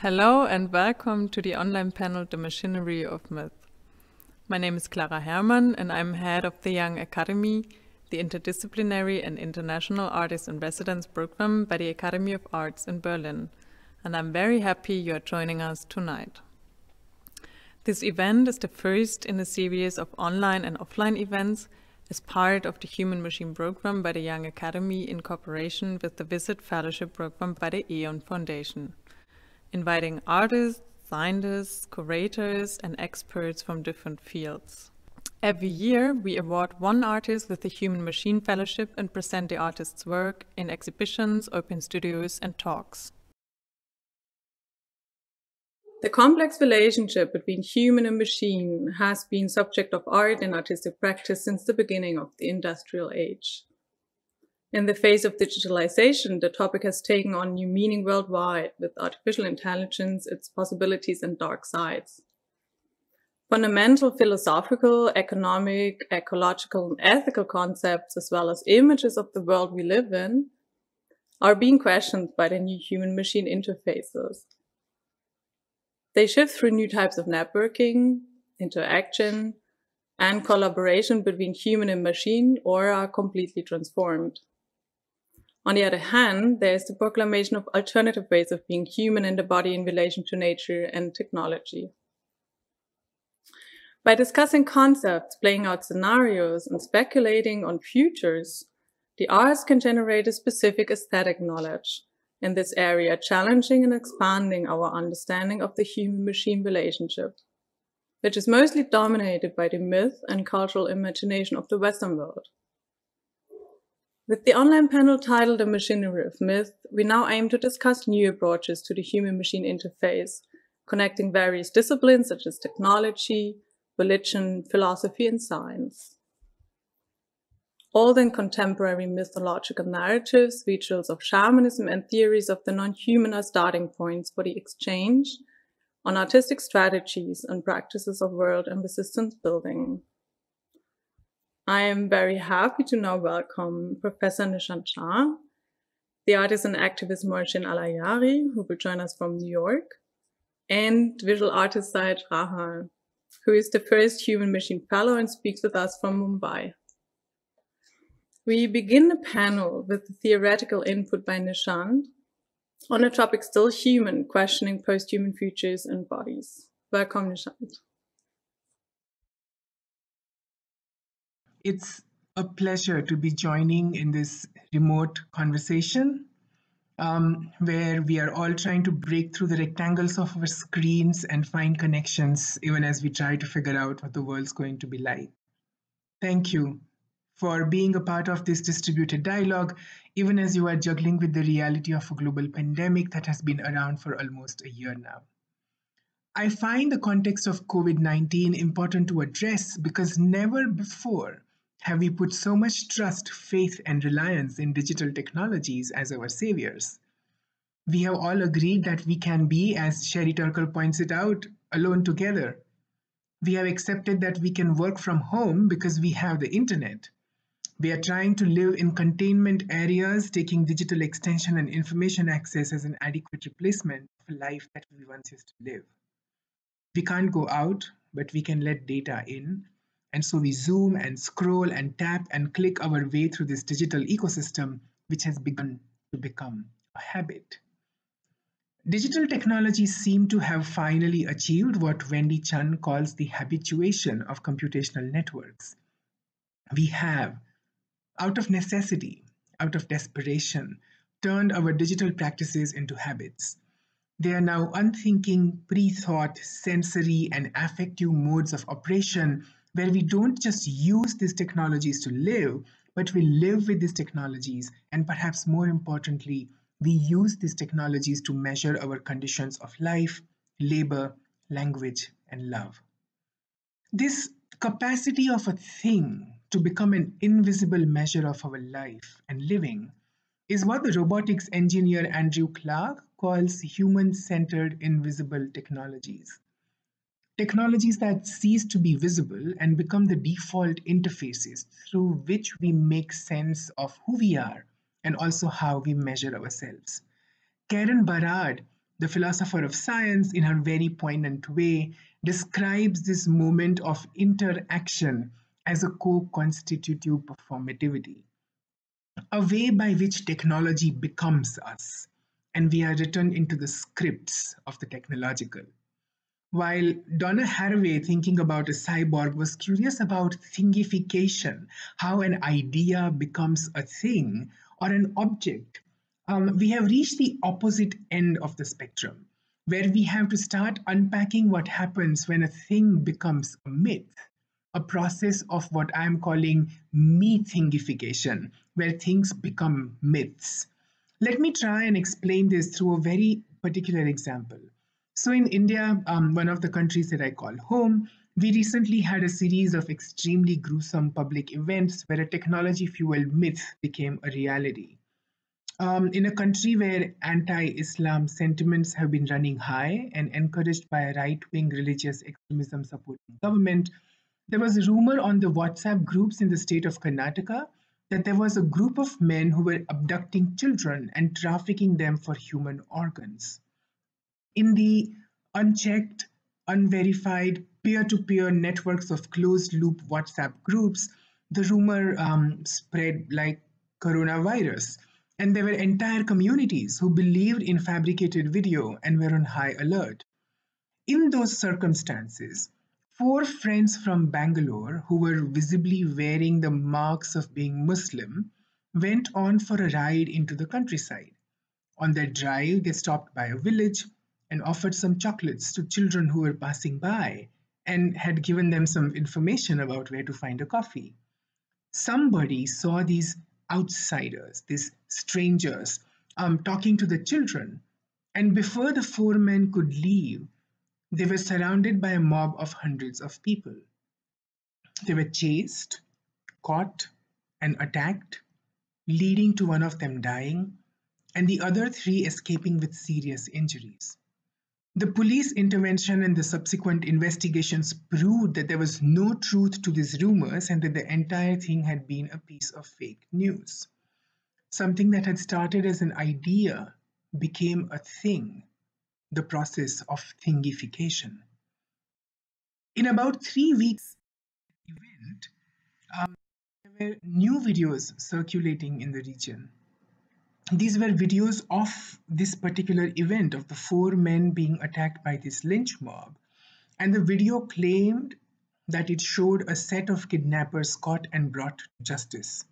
Hello and welcome to the online panel The Machinery of Myth. My name is Clara Herrmann and I'm head of the Young Akademie, the interdisciplinary and international artist in residence program by the Academy of Arts in Berlin, and I'm very happy you are joining us tonight. This event is the first in a series of online and offline events as part of the Human-Machine program by the Young Akademie in cooperation with the Visit Fellowship program by the Aeon Foundation, inviting artists, scientists, curators, and experts from different fields. Every year, we award one artist with the Human-Machine Fellowship and present the artist's work in exhibitions, open studios, and talks. The complex relationship between human and machine has been subject of art and artistic practice since the beginning of the industrial age. In the face of digitalization, the topic has taken on new meaning worldwide, with artificial intelligence, its possibilities and dark sides. Fundamental philosophical, economic, ecological, and ethical concepts, as well as images of the world we live in, are being questioned by the new human-machine interfaces. They shift through new types of networking, interaction, and collaboration between human and machine, or are completely transformed. On the other hand, there is the proclamation of alternative ways of being human in the body in relation to nature and technology. By discussing concepts, playing out scenarios, and speculating on futures, the arts can generate a specific aesthetic knowledge in this area, challenging and expanding our understanding of the human-machine relationship, which is mostly dominated by the myth and cultural imagination of the Western world. With the online panel titled The Machinery of Myth, we now aim to discuss new approaches to the human-machine interface, connecting various disciplines such as technology, religion, philosophy, and science. Old and contemporary mythological narratives, rituals of shamanism, and theories of the non-human are starting points for the exchange on artistic strategies and practices of world and resistance building. I am very happy to now welcome Professor Nishant Shah, the artist and activist Mohsin Alayari, who will join us from New York, and visual artist Syed Rahal, who is the first human-machine fellow and speaks with us from Mumbai. We begin the panel with the theoretical input by Nishant on a topic still human, questioning post-human futures and bodies. Welcome, Nishant. It's a pleasure to be joining in this remote conversation where we are all trying to break through the rectangles of our screens and find connections even as we try to figure out what the world's going to be like. Thank you for being a part of this distributed dialogue, even as you are juggling with the reality of a global pandemic that has been around for almost a year now. I find the context of COVID-19 important to address because never before have we put so much trust, faith, and reliance in digital technologies as our saviors. We have all agreed that we can be, as Sherry Turkle points it out, alone together. We have accepted that we can work from home because we have the internet. We are trying to live in containment areas, taking digital extension and information access as an adequate replacement of a life that we once used to live. We can't go out, but we can let data in. And so we zoom and scroll and tap and click our way through this digital ecosystem, which has begun to become a habit. Digital technologies seem to have finally achieved what Wendy Chun calls the habituation of computational networks. We have, out of necessity, out of desperation, turned our digital practices into habits. They are now unthinking, pre-thought, sensory, and affective modes of operation where we don't just use these technologies to live, but we live with these technologies, and perhaps more importantly, we use these technologies to measure our conditions of life, labor, language, and love. This capacity of a thing to become an invisible measure of our life and living is what the robotics engineer Andrew Clark calls human-centered invisible technologies. Technologies that cease to be visible and become the default interfaces through which we make sense of who we are and also how we measure ourselves. Karen Barad The philosopher of science, in her very poignant way, describes this moment of interaction as a co-constitutive performativity, a way by which technology becomes us, and we are written into the scripts of the technological. While Donna Haraway, thinking about a cyborg, was curious about thingification, how an idea becomes a thing or an object, we have reached the opposite end of the spectrum, where we have to start unpacking what happens when a thing becomes a myth, a process of what I'm calling me-thingification, where things become myths. Let me try and explain this through a very particular example. So in India, one of the countries that I call home, we recently had a series of extremely gruesome public events where a technology-fueled myth became a reality. In a country where anti-Islam sentiments have been running high and encouraged by a right-wing religious extremism supporting government, there was a rumor on the WhatsApp groups in the state of Karnataka that there was a group of men who were abducting children and trafficking them for human organs. In the unchecked, unverified, peer-to-peer networks of closed-loop WhatsApp groups, the rumor spread like coronavirus. And there were entire communities who believed in fabricated video and were on high alert. In those circumstances, four friends from Bangalore who were visibly wearing the marks of being Muslim went on for a ride into the countryside. On their drive, they stopped by a village and offered some chocolates to children who were passing by and had given them some information about where to find a coffee. Somebody saw these outsiders, these strangers, talking to the children, and before the four men could leave, they were surrounded by a mob of hundreds of people. They were chased, caught, and attacked, leading to one of them dying, and the other three escaping with serious injuries. The police intervention and the subsequent investigations proved that there was no truth to these rumors and that the entire thing had been a piece of fake news. Something that had started as an idea became a thing, the process of thingification. In about 3 weeks event, there were new videos circulating in the region. These were videos of this particular event of the four men being attacked by this lynch mob. And the video claimed that it showed a set of kidnappers caught and brought to justice,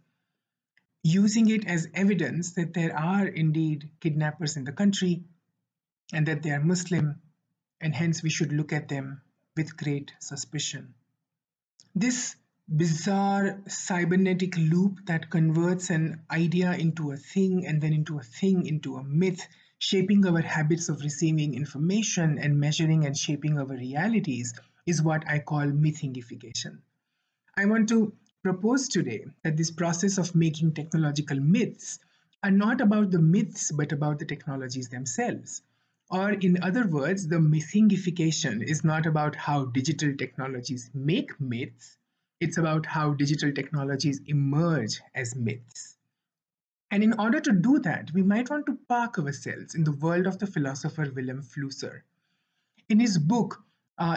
using it as evidence that there are indeed kidnappers in the country and that they are Muslim, and hence we should look at them with great suspicion. This bizarre cybernetic loop that converts an idea into a thing and then into a thing into a myth, shaping our habits of receiving information and measuring and shaping our realities, is what I call mythingification. I want to propose today that this process of making technological myths are not about the myths but about the technologies themselves. Or in other words, the mythingification is not about how digital technologies make myths, it's about how digital technologies emerge as myths. And in order to do that, we might want to park ourselves in the world of the philosopher Willem Flusser. In his book,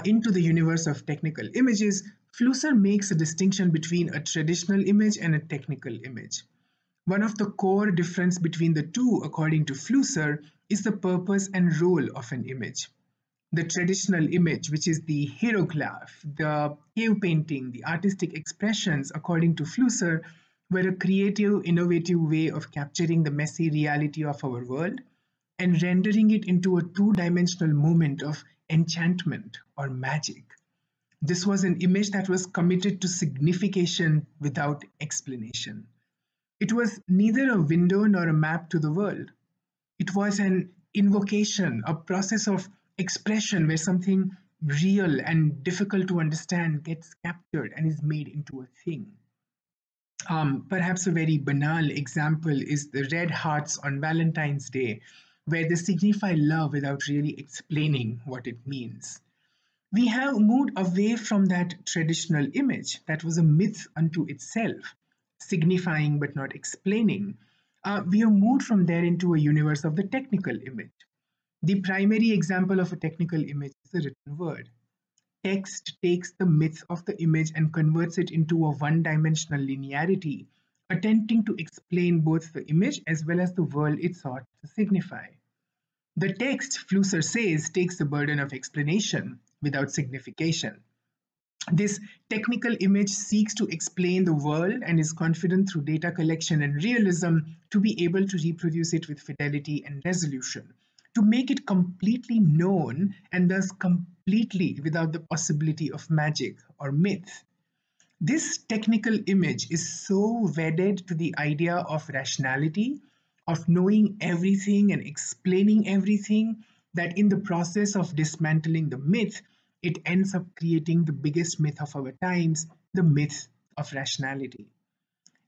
Into the Universe of Technical Images, Flusser makes a distinction between a traditional image and a technical image. One of the core difference between the two, according to Flusser, is the purpose and role of an image. The traditional image, which is the hieroglyph, the cave painting, the artistic expressions, according to Flusser, were a creative, innovative way of capturing the messy reality of our world and rendering it into a two-dimensional moment of enchantment or magic. This was an image that was committed to signification without explanation. It was neither a window nor a map to the world. It was an invocation, a process of expression where something real and difficult to understand gets captured and is made into a thing. Perhaps a very banal example is the red hearts on Valentine's Day, where they signify love without really explaining what it means. We have moved away from that traditional image that was a myth unto itself, signifying but not explaining. We have moved from there into a universe of the technical image. The primary example of a technical image is the written word. Text takes the myth of the image and converts it into a one-dimensional linearity, attempting to explain both the image as well as the world it sought to signify. The text, Flusser says, takes the burden of explanation without signification. This technical image seeks to explain the world and is confident through data collection and realism to be able to reproduce it with fidelity and resolution, to make it completely known and thus completely without the possibility of magic or myth. This technical image is so wedded to the idea of rationality, of knowing everything and explaining everything, that in the process of dismantling the myth, it ends up creating the biggest myth of our times, the myth of rationality.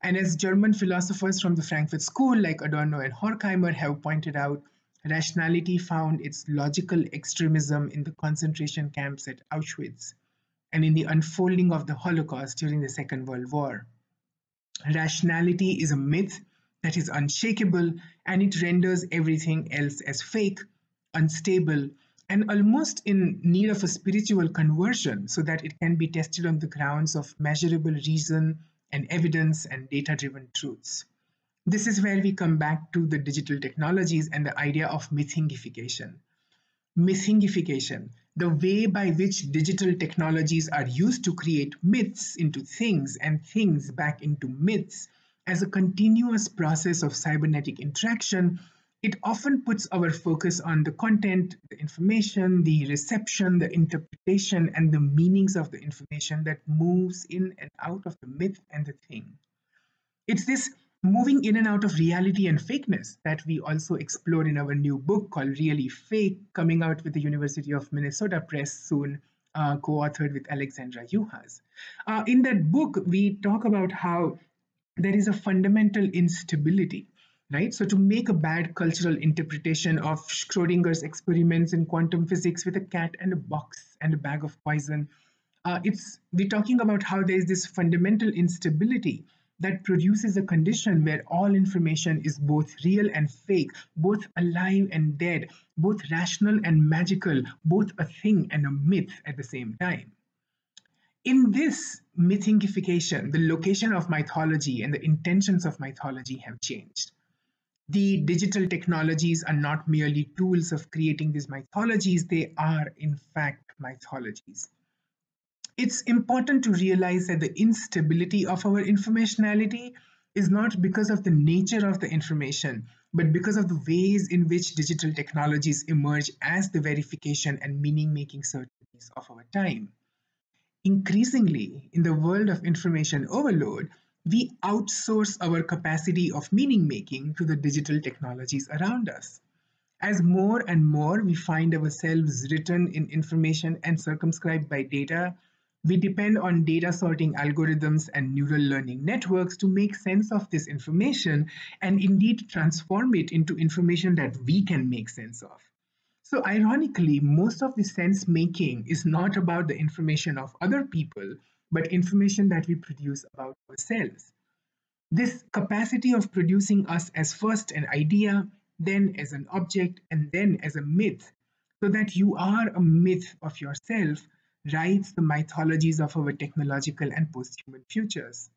And as German philosophers from the Frankfurt School like Adorno and Horkheimer have pointed out, rationality found its logical extremism in the concentration camps at Auschwitz and in the unfolding of the Holocaust during the Second World War. Rationality is a myth that is unshakable, and it renders everything else as fake, unstable, and almost in need of a spiritual conversion so that it can be tested on the grounds of measurable reason and evidence and data-driven truths. This is where we come back to the digital technologies and the idea of mythingification. Mythingification, the way by which digital technologies are used to create myths into things and things back into myths as a continuous process of cybernetic interaction, it often puts our focus on the content, the information, the reception, the interpretation, and the meanings of the information that moves in and out of the myth and the thing. It's this moving in and out of reality and fakeness that we also explore in our new book called Really Fake, coming out with the University of Minnesota Press soon, co-authored with Alexandra Juhasz. In that book, we talk about how there is a fundamental instability, right? So to make a bad cultural interpretation of Schrodinger's experiments in quantum physics with a cat and a box and a bag of poison, we're talking about how there is this fundamental instability that produces a condition where all information is both real and fake, both alive and dead, both rational and magical, both a thing and a myth at the same time. In this mythingification, the location of mythology and the intentions of mythology have changed. The digital technologies are not merely tools of creating these mythologies, they are in fact mythologies. It's important to realize that the instability of our informationality is not because of the nature of the information, but because of the ways in which digital technologies emerge as the verification and meaning-making certainties of our time. Increasingly, in the world of information overload, we outsource our capacity of meaning-making to the digital technologies around us. As more and more we find ourselves written in information and circumscribed by data, we depend on data sorting algorithms and neural learning networks to make sense of this information and indeed transform it into information that we can make sense of. So ironically, most of the sense making is not about the information of other people, but information that we produce about ourselves. This capacity of producing us as first an idea, then as an object, and then as a myth, so that you are a myth of yourself, writes the mythologies of our technological and post-human futures.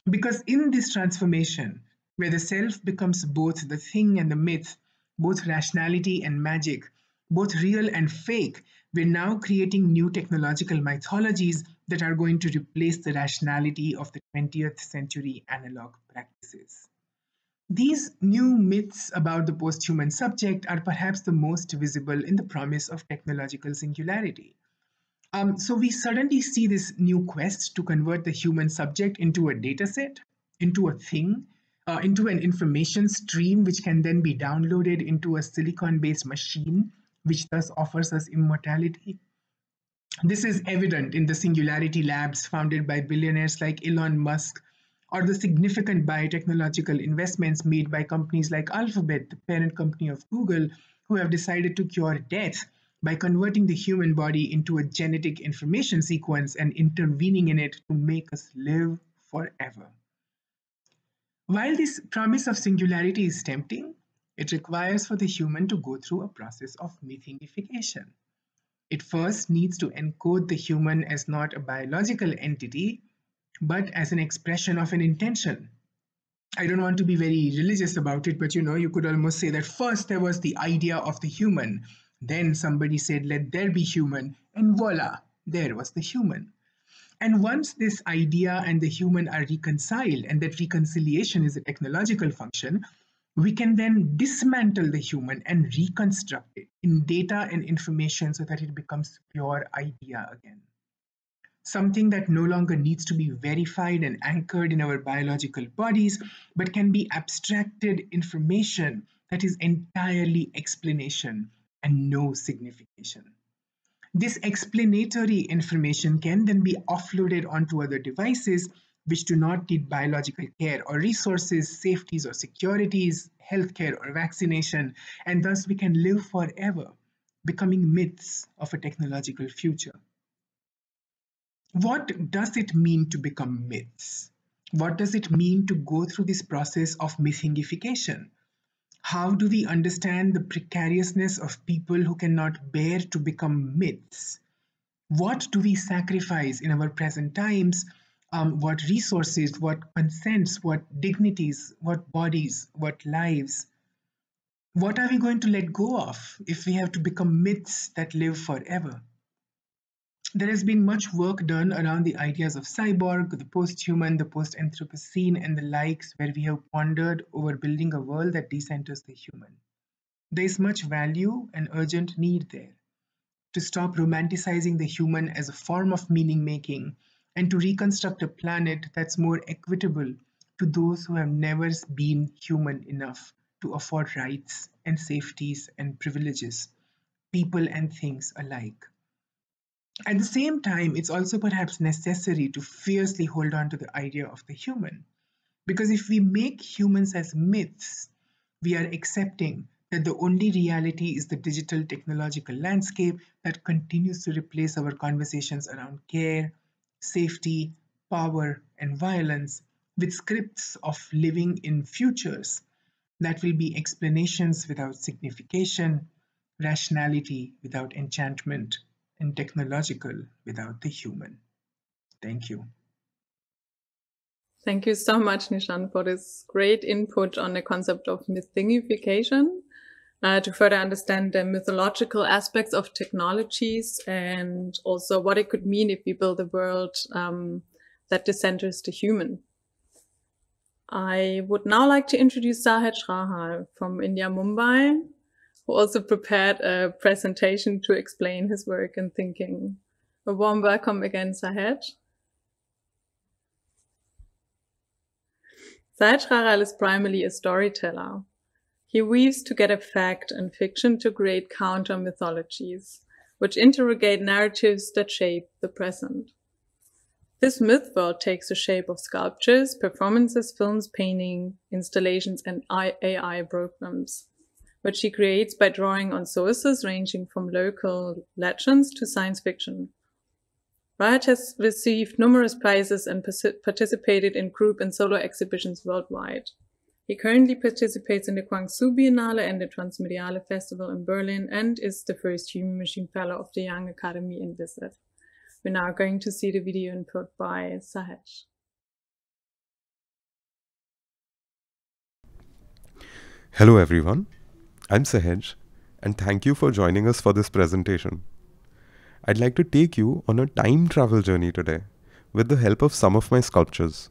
Because in this transformation, where the self becomes both the thing and the myth, both rationality and magic, both real and fake, we're now creating new technological mythologies that are going to replace the rationality of the 20th century analog practices. These new myths about the post-human subject are perhaps the most visible in the promise of technological singularity. So we suddenly see this new quest to convert the human subject into a data set, into a thing, into an information stream which can then be downloaded into a silicon-based machine, which thus offers us immortality. This is evident in the singularity labs founded by billionaires like Elon Musk, or the significant biotechnological investments made by companies like Alphabet, the parent company of Google, who have decided to cure death by converting the human body into a genetic information sequence and intervening in it to make us live forever. While this promise of singularity is tempting, it requires for the human to go through a process of mythification. It first needs to encode the human as not a biological entity, but as an expression of an intention. I don't want to be very religious about it, but you could almost say that first there was the idea of the human. Then somebody said, let there be human, and voila, there was the human. And once this idea and the human are reconciled, and that reconciliation is a technological function, we can then dismantle the human and reconstruct it in data and information so that it becomes pure idea again. Something that no longer needs to be verified and anchored in our biological bodies, but can be abstracted information that is entirely explanation and no signification. This explanatory information can then be offloaded onto other devices which do not need biological care or resources, safeties or securities, healthcare or vaccination, and thus we can live forever, becoming myths of a technological future. What does it mean to become myths? What does it mean to go through this process of mythification? How do we understand the precariousness of people who cannot bear to become myths? What do we sacrifice in our present times? What resources, what consents, what dignities, what bodies, what lives? What are we going to let go of if we have to become myths that live forever? There has been much work done around the ideas of cyborg, the post-human, the post-Anthropocene, and the likes, where we have pondered over building a world that decenters the human. There is much value and urgent need there to stop romanticizing the human as a form of meaning-making and to reconstruct a planet that's more equitable to those who have never been human enough to afford rights and safeties and privileges, people and things alike. At the same time, it's also perhaps necessary to fiercely hold on to the idea of the human. Because if we make humans as myths, we are accepting that the only reality is the digital technological landscape that continues to replace our conversations around care, safety, power, and violence with scripts of living in futures that will be explanations without signification, rationality without enchantment, and technological without the human. Thank you. Thank you so much, Nishan, for this great input on the concept of mythification to further understand the mythological aspects of technologies and also what it could mean if we build a world that decenters the human. I would now like to introduce Sahej Rahal from India, Mumbai, who also prepared a presentation to explain his work and thinking. A warm welcome again, Sahej. Sahej Rahal is primarily a storyteller. He weaves together fact and fiction to create counter-mythologies, which interrogate narratives that shape the present. This myth world takes the shape of sculptures, performances, films, painting, installations, and AI programs, which he creates by drawing on sources ranging from local legends to science fiction. Raj has received numerous prizes and participated in group and solo exhibitions worldwide. He currently participates in the Guangzhou Biennale and the Transmediale Festival in Berlin and is the first Human-Machine Fellow of the Young Academy in Visit. We're now going to see the video input by Sahej. Hello everyone, I'm Sahej and thank you for joining us for this presentation. I'd like to take you on a time travel journey today with the help of some of my sculptures.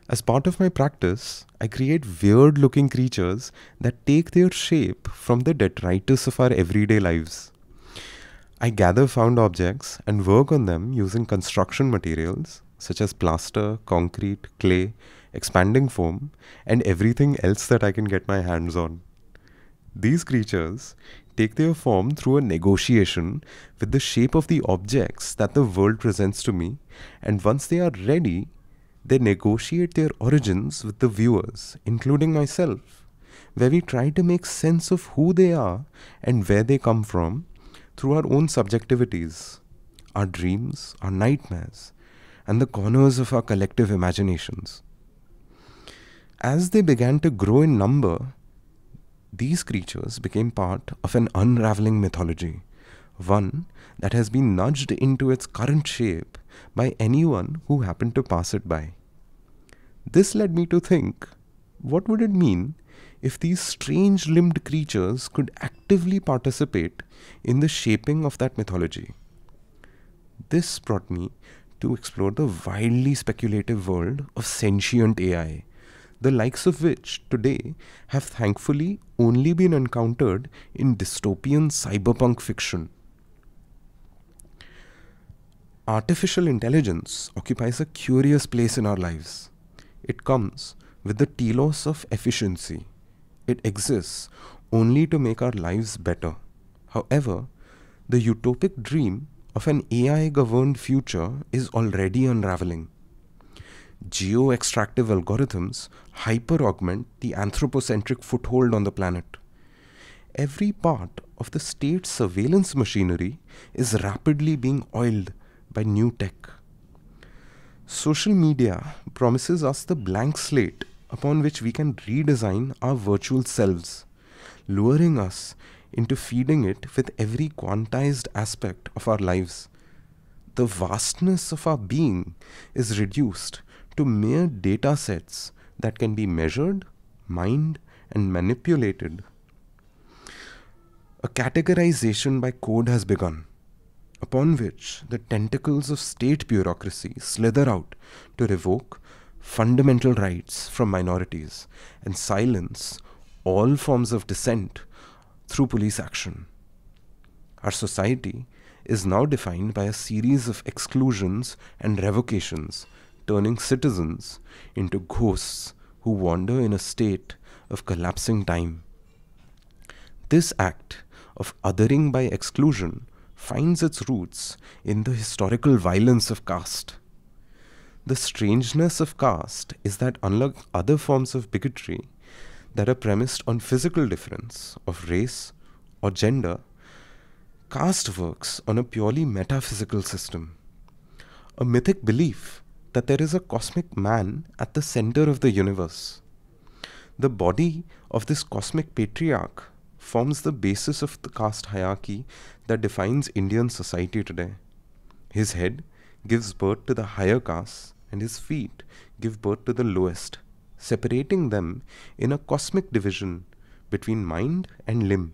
As part of my practice, I create weird looking creatures that take their shape from the detritus of our everyday lives. I gather found objects and work on them using construction materials such as plaster, concrete, clay, expanding foam, and everything else that I can get my hands on. These creatures take their form through a negotiation with the shape of the objects that the world presents to me, and once they are ready, they negotiate their origins with the viewers, including myself, where we try to make sense of who they are and where they come from through our own subjectivities, our dreams, our nightmares, and the corners of our collective imaginations. As they began to grow in number, These creatures became part of an unraveling mythology, one that has been nudged into its current shape by anyone who happened to pass it by. This led me to think, what would it mean if these strange-limbed creatures could actively participate in the shaping of that mythology? This brought me to explore the wildly speculative world of sentient AI, the likes of which today have thankfully only been encountered in dystopian cyberpunk fiction. Artificial intelligence occupies a curious place in our lives. It comes with the telos of efficiency. It exists only to make our lives better. However, the utopic dream of an AI-governed future is already unraveling. Geo-extractive algorithms hyper-augment the anthropocentric foothold on the planet. Every part of the state's surveillance machinery is rapidly being oiled by new tech. Social media promises us the blank slate upon which we can redesign our virtual selves, luring us into feeding it with every quantized aspect of our lives. The vastness of our being is reduced to mere data sets that can be measured, mined, and manipulated. A categorization by code has begun, upon which the tentacles of state bureaucracy slither out to revoke fundamental rights from minorities and silence all forms of dissent through police action. Our society is now defined by a series of exclusions and revocations, turning citizens into ghosts who wander in a state of collapsing time. This act of othering by exclusion finds its roots in the historical violence of caste. The strangeness of caste is that unlike other forms of bigotry that are premised on physical difference of race or gender, caste works on a purely metaphysical system, a mythic belief that there is a cosmic man at the center of the universe. The body of this cosmic patriarch forms the basis of the caste hierarchy that defines Indian society today. His head gives birth to the higher castes, and his feet give birth to the lowest, separating them in a cosmic division between mind and limb.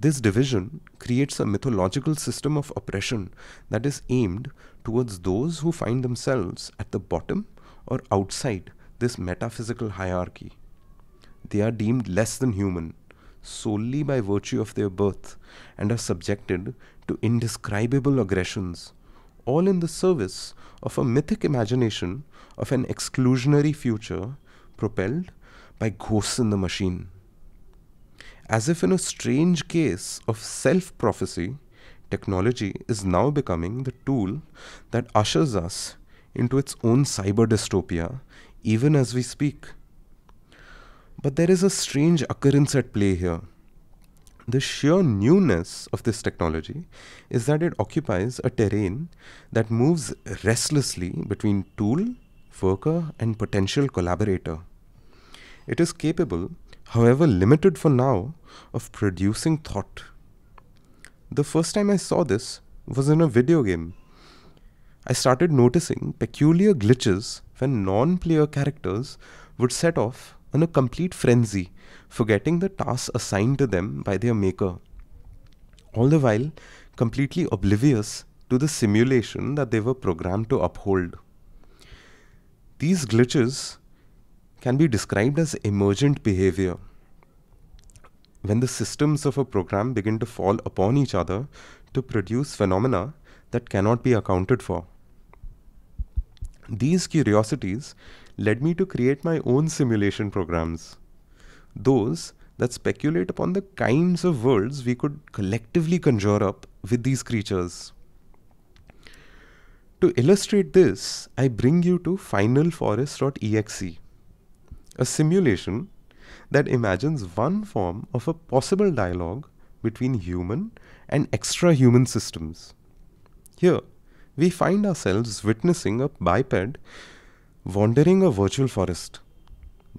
This division creates a mythological system of oppression that is aimed towards those who find themselves at the bottom or outside this metaphysical hierarchy. They are deemed less than human solely by virtue of their birth and are subjected to indescribable aggressions, all in the service of a mythic imagination of an exclusionary future propelled by ghosts in the machine. As if in a strange case of self-prophecy, technology is now becoming the tool that ushers us into its own cyber dystopia, even as we speak. But there is a strange occurrence at play here. The sheer newness of this technology is that it occupies a terrain that moves restlessly between tool, worker, and potential collaborator. It is capable, however limited for now, of producing thought. The first time I saw this was in a video game. I started noticing peculiar glitches when non-player characters would set off on a complete frenzy, forgetting the tasks assigned to them by their maker, all the while completely oblivious to the simulation that they were programmed to uphold. These glitches can be described as emergent behavior, when the systems of a program begin to fall upon each other to produce phenomena that cannot be accounted for. These curiosities led me to create my own simulation programs, those that speculate upon the kinds of worlds we could collectively conjure up with these creatures. To illustrate this, I bring you to finalforest.exe, a simulation that imagines one form of a possible dialogue between human and extra-human systems. Here, we find ourselves witnessing a biped wandering a virtual forest.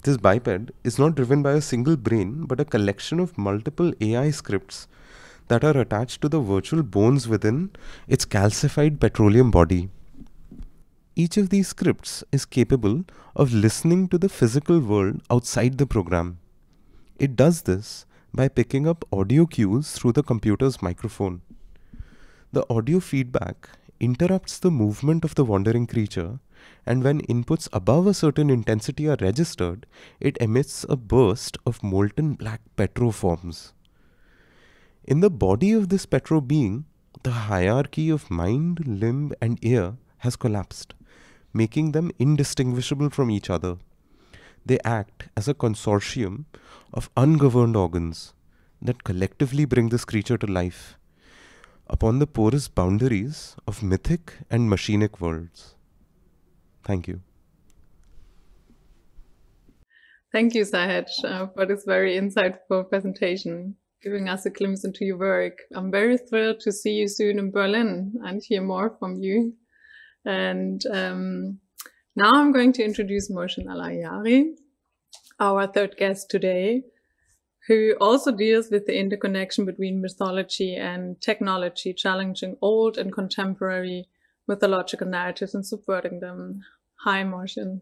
This biped is not driven by a single brain, but a collection of multiple AI scripts that are attached to the virtual bones within its calcified petroleum body. Each of these scripts is capable of listening to the physical world outside the program. It does this by picking up audio cues through the computer's microphone. The audio feedback interrupts the movement of the wandering creature, and when inputs above a certain intensity are registered, it emits a burst of molten black petroforms. In the body of this petro being, the hierarchy of mind, limb, and ear has collapsed, making them indistinguishable from each other. They act as a consortium of ungoverned organs that collectively bring this creature to life upon the porous boundaries of mythic and machinic worlds. Thank you. Thank you, Sahej, for this very insightful presentation, giving us a glimpse into your work. I'm very thrilled to see you soon in Berlin and hear more from you. And now I'm going to introduce Mohsen Al-Ayari, our third guest today, who also deals with the interconnection between mythology and technology, challenging old and contemporary mythological narratives and subverting them. Hi, Mohsen.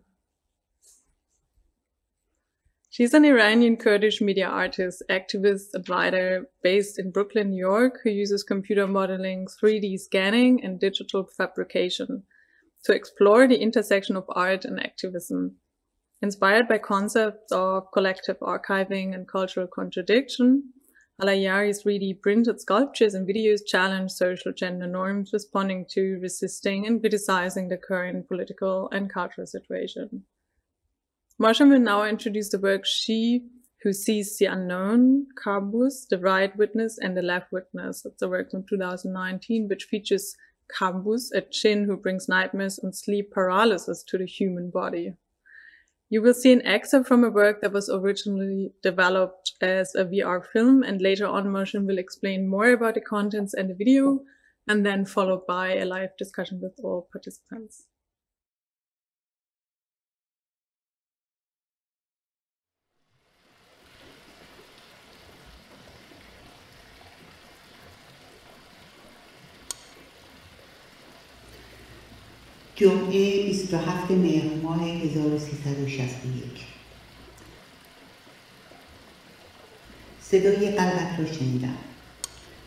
She's an Iranian Kurdish media artist, activist, and writer based in Brooklyn, New York, who uses computer modeling, 3D scanning, and digital fabrication to explore the intersection of art and activism. Inspired by concepts of collective archiving and cultural contradiction, Al-Ayari's 3D printed sculptures and videos challenge social gender norms, responding to, resisting, and criticizing the current political and cultural situation. Mohsen will now introduce the work She Who Sees the Unknown, Kabus, The Right Witness, and The Left Witness. It's a work from 2019, which features Kabus, a jinn who brings nightmares and sleep paralysis to the human body. You will see an excerpt from a work that was originally developed as a VR film, and later on Mohsen will explain more about the contents and the video, and then followed by a live discussion with all participants. جمعه 27 مهر ماه 1361 صدای قلبت را شنیدم.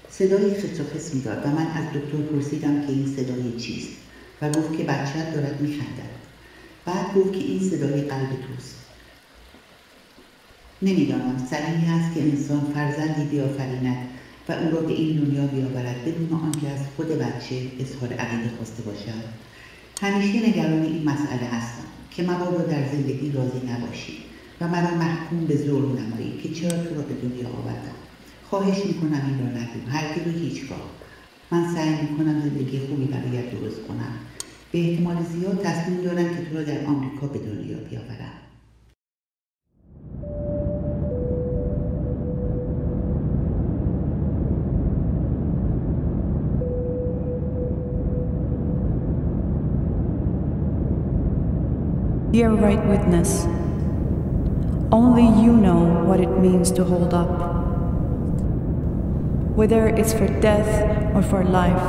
صدای خس و خس می‌داد و من از دکتر پرسیدم که این صدای چیست و گفت که بچه‌ت دارد می‌خندد. بعد گفت که این صدای قلب توست. نمی‌دانم صحیح است که انسان فرزندی بیافریند و او را به این دنیا بیاورد بدون آنکه از خود بچه اظهار عقیده خواسته باشد. همیشه نگران این مسئله هستم که مبادا در زندگی راضی نباشی و مرا محکوم به ظلم نمایی که چرا تو را به دنیا آوردم. خواهش میکنم این را نگو، هرگز و هیچگاه. من سعی میکنم زندگی خوبی برایت درست کنم. به احتمال زیاد تصمیم دارم که تو را در آمریکا به دنیا بیاورم. Dear right witness, only you know what it means to hold up, whether it's for death or for life.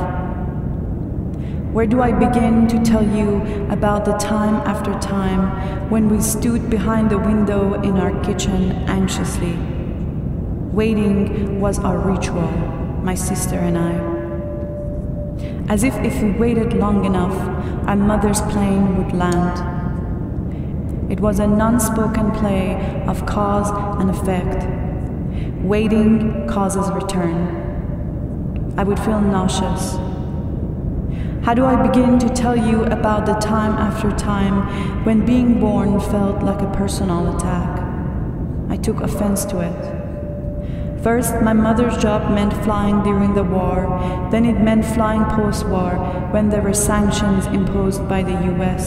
Where do I begin to tell you about the time after time when we stood behind the window in our kitchen anxiously? Waiting was our ritual, my sister and I. As if we waited long enough, our mother's plane would land. It was a non-spoken play of cause and effect. Waiting causes return. I would feel nauseous. How do I begin to tell you about the time after time when being born felt like a personal attack? I took offense to it. First, my mother's job meant flying during the war, then it meant flying post-war when there were sanctions imposed by the US,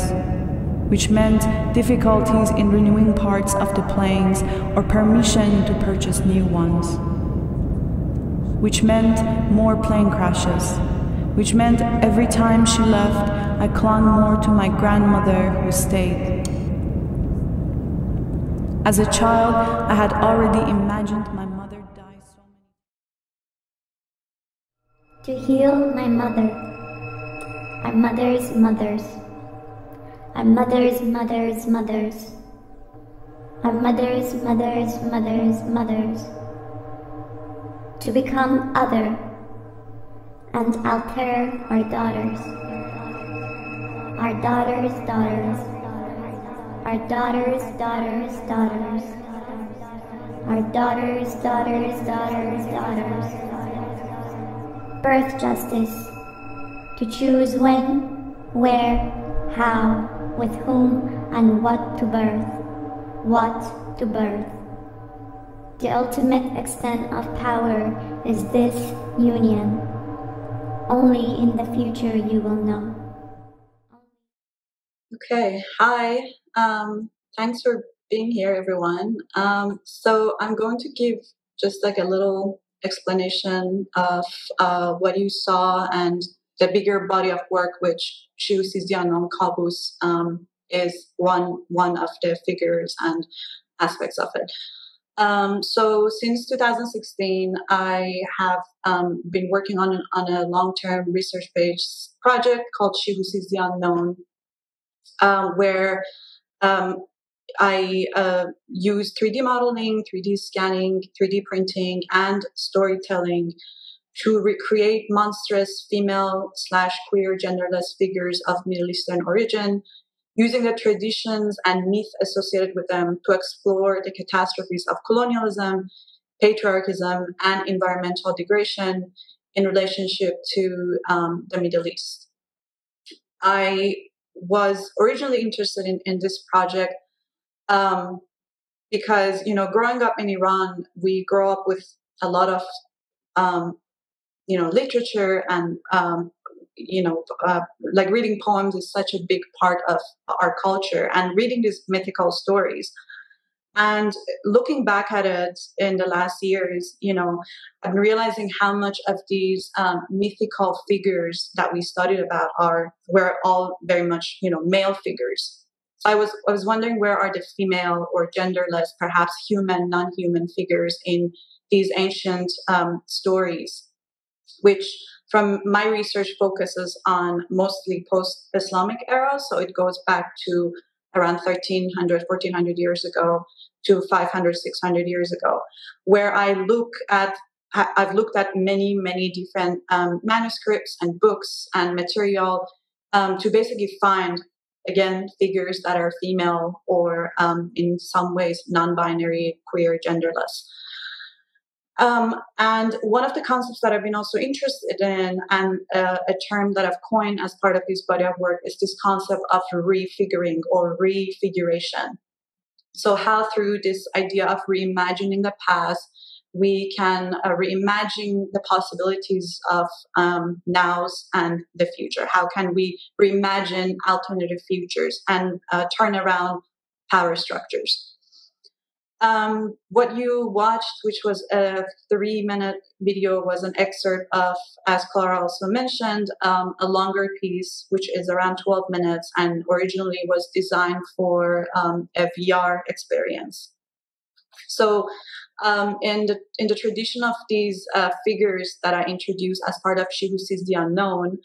which meant difficulties in renewing parts of the planes or permission to purchase new ones, which meant more plane crashes, which meant every time she left, I clung more to my grandmother who stayed. As a child, I had already imagined my mother die so many. To heal my mother, our mother's mothers, our mother's mothers' mothers, our mother's mothers' mothers' mothers, to become other and alter our daughters, our daughters' daughters, our daughters' daughters' daughters, our daughters' daughters' daughters' daughters. Birth justice, to choose when, where, how, with whom, and what to birth, what to birth. The ultimate extent of power is this union. Only in the future you will know. Okay, hi. Thanks for being here, everyone. So I'm going to give just like a little explanation of what you saw and the bigger body of work, which Shu Sizdianon Kabus is one of the figures and aspects of it. So since 2016, I have been working on a long-term research-based project called She Who Sees the Unknown, where I use 3D modeling, 3D scanning, 3D printing, and storytelling to recreate monstrous female/queer genderless figures of Middle Eastern origin, using the traditions and myth associated with them to explore the catastrophes of colonialism, patriarchism, and environmental degradation in relationship to the Middle East. I was originally interested in this project because, growing up in Iran, we grow up with a lot of, literature and, like reading poems is such a big part of our culture, and reading these mythical stories. And looking back at it in the last years, I'm realizing how much of these mythical figures that we studied about were all very much, male figures. So I was wondering, where are the female or genderless, perhaps human, non-human figures in these ancient stories, which from my research focuses on mostly post-Islamic era. So it goes back to around 1300, 1400 years ago to 500, 600 years ago, where I've looked at many, many different manuscripts and books and material to basically find, again, figures that are female or in some ways non-binary, queer, genderless. And one of the concepts that I've been also interested in, and a term that I've coined as part of this body of work, is this concept of refiguring or refiguration. So how through this idea of reimagining the past, we can reimagine the possibilities of nows and the future. How can we reimagine alternative futures and turn around power structures? What you watched, which was a 3-minute video, was an excerpt of, as Clara also mentioned, a longer piece, which is around 12 minutes and originally was designed for a VR experience. So in the tradition of these figures that I introduced as part of She Who Sees the Unknown,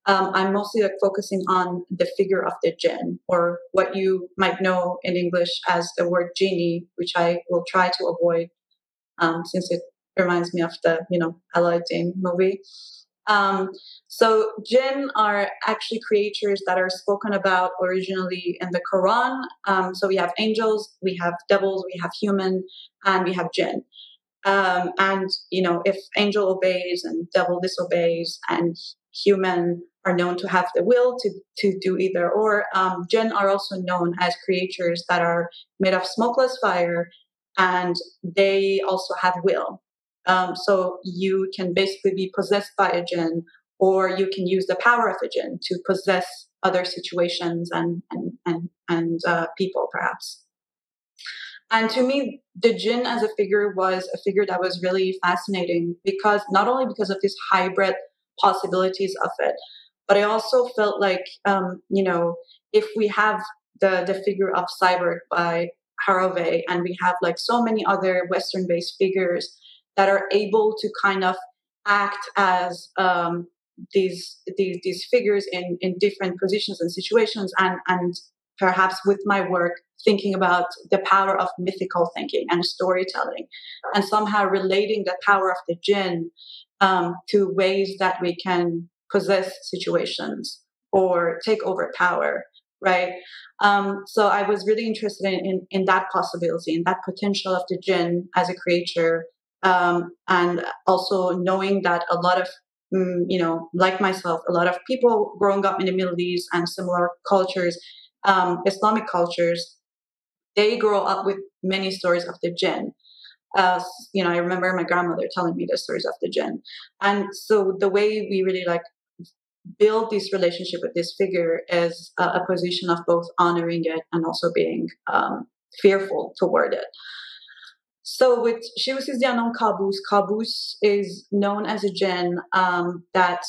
I'm mostly focusing on the figure of the jinn, or what you might know in English as the word genie, which I will try to avoid since it reminds me of the, Aladdin movie. So jinn are actually creatures that are spoken about originally in the Quran. So we have angels, we have devils, we have human, and we have jinn. And, if angel obeys and devil disobeys, and human are known to have the will to do either or, jinn are also known as creatures that are made of smokeless fire, and they also have will. So you can basically be possessed by a jinn, or you can use the power of a jinn to possess other situations and people, perhaps. And to me, the jinn as a figure was a figure that was really fascinating, because not only because of these hybrid possibilities of it, but I also felt like, if we have the figure of cyborg by Harvey, and we have like so many other Western-based figures that are able to kind of act as these figures in different positions and situations, and perhaps with my work thinking about the power of mythical thinking and storytelling, and somehow relating the power of the jinn to ways that we can possess situations or take over power, right? So I was really interested in that possibility, in that potential of the jinn as a creature, and also knowing that a lot of, like myself, a lot of people growing up in the Middle East and similar cultures, Islamic cultures, they grow up with many stories of the jinn. I remember my grandmother telling me the stories of the jinn. And so the way we really like build this relationship with this figure is a position of both honoring it and also being fearful toward it. So with Shivasizdianon Kabus, Kabus is known as a jinn that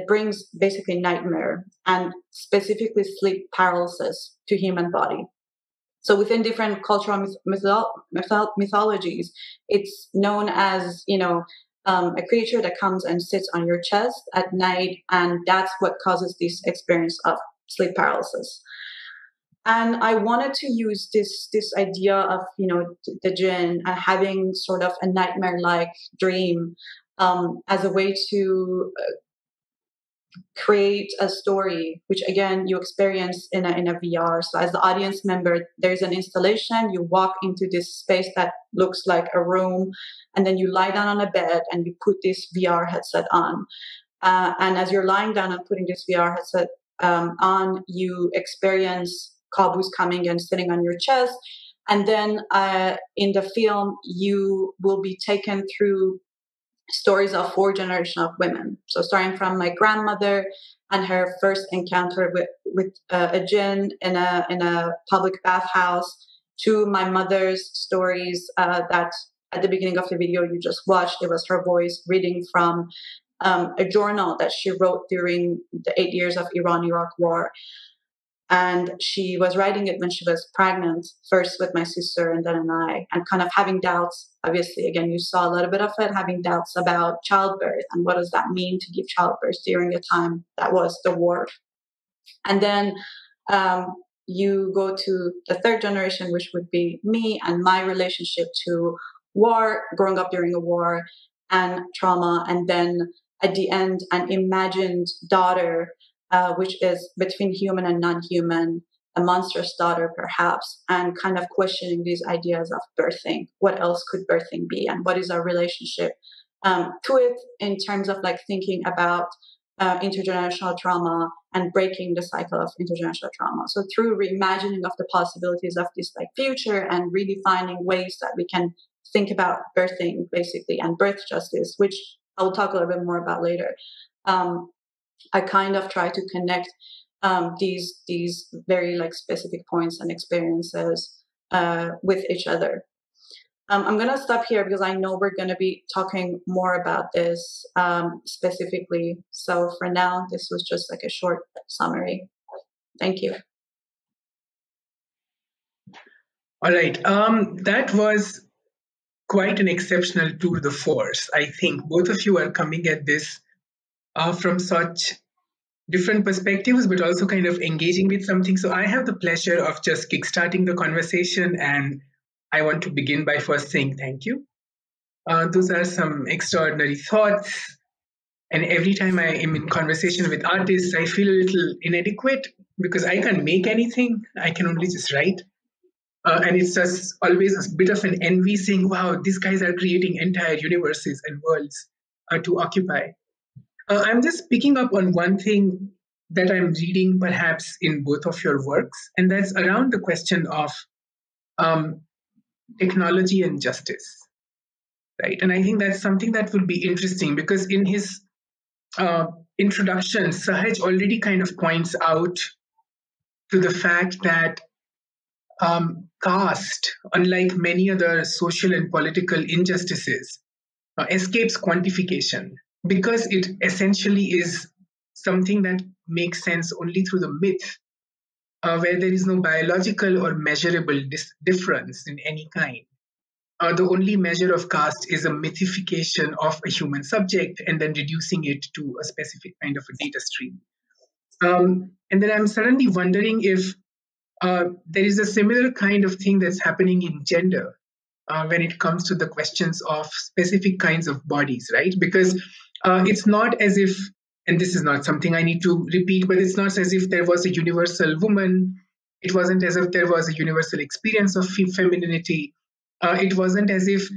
brings basically nightmare and specifically sleep paralysis to human body. So within different cultural mythologies, it's known as, a creature that comes and sits on your chest at night, and that's what causes this experience of sleep paralysis. And I wanted to use this idea of, the jinn and having sort of a nightmare-like dream as a way to create a story, which again you experience in a VR. So as the audience member, there's an installation. You walk into this space that looks like a room, and then you lie down on a bed and you put this VR headset on. And as you're lying down and putting this VR headset on, you experience Kabus coming and sitting on your chest. And then in the film, you will be taken through stories of 4 generations of women. So starting from my grandmother and her first encounter with a jinn in a public bathhouse, to my mother's stories that at the beginning of the video you just watched, it was her voice reading from a journal that she wrote during the 8 years of Iran-Iraq war. And she was writing it when she was pregnant, first with my sister and then I, and kind of having doubts. Obviously, again, you saw a little bit of it, having doubts about childbirth and what does that mean to give childbirth during a time that was the war. And then you go to the 3rd generation, which would be me and my relationship to war, growing up during a war and trauma. And then at the end, an imagined daughter, which is between human and non-human, a monstrous daughter perhaps, and kind of questioning these ideas of birthing. What else could birthing be, and what is our relationship to it in terms of like thinking about intergenerational trauma and breaking the cycle of intergenerational trauma. So through reimagining of the possibilities of this like future and really finding ways that we can think about birthing basically and birth justice, which I will talk a little bit more about later. I kind of try to connect these very like specific points and experiences with each other. I'm going to stop here because I know we're going to be talking more about this specifically. So for now, this was just like a short summary. Thank you. All right. That was quite an exceptional tour de force. I think both of you are coming at this from such different perspectives, but also kind of engaging with something. So I have the pleasure of just kickstarting the conversation, and I want to begin by first saying thank you. Those are some extraordinary thoughts. And every time I am in conversation with artists, I feel a little inadequate because I can't make anything. I can only just write. And it's just always a bit of an envy saying, wow, these guys are creating entire universes and worlds to occupy. I'm just picking up on one thing that I'm reading perhaps in both of your works, and that's around the question of technology and justice, right? And I think that's something that will be interesting because in his introduction, Sahaj already kind of points out to the fact that caste, unlike many other social and political injustices, escapes quantification because it essentially is something that makes sense only through the myth where there is no biological or measurable difference in any kind. The only measure of caste is a mythification of a human subject and then reducing it to a specific kind of a data stream. And then I'm suddenly wondering if there is a similar kind of thing that's happening in gender when it comes to the questions of specific kinds of bodies, right? Because it's not as if, and this is not something I need to repeat, but it's not as if there was a universal woman. It wasn't as if there was a universal experience of femininity. It wasn't as if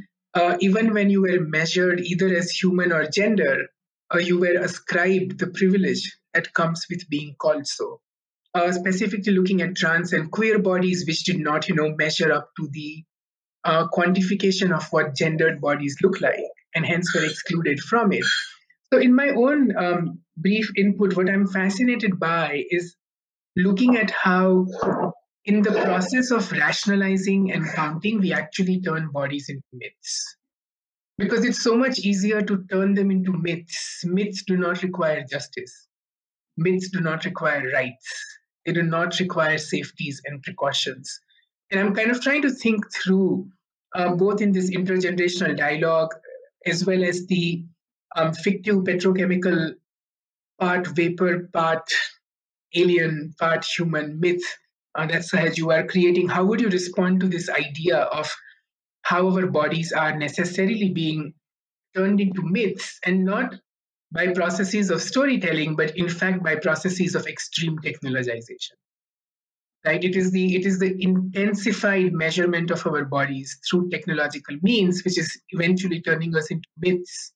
even when you were measured either as human or gender, you were ascribed the privilege that comes with being called so. Specifically looking at trans and queer bodies, which did not, measure up to the quantification of what gendered bodies look like, and hence were excluded from it. So in my own brief input, what I'm fascinated by is looking at how in the process of rationalizing and counting, we actually turn bodies into myths. Because it's so much easier to turn them into myths. Myths do not require justice. Myths do not require rights. They do not require safeties and precautions. And I'm kind of trying to think through, both in this intergenerational dialogue, as well as the fictive petrochemical part vapor, part alien, part human myth that Sahaj, you are creating. How would you respond to this idea of how our bodies are necessarily being turned into myths, and not by processes of storytelling, but in fact by processes of extreme technologization? Right? It is the intensified measurement of our bodies through technological means, which is eventually turning us into myths,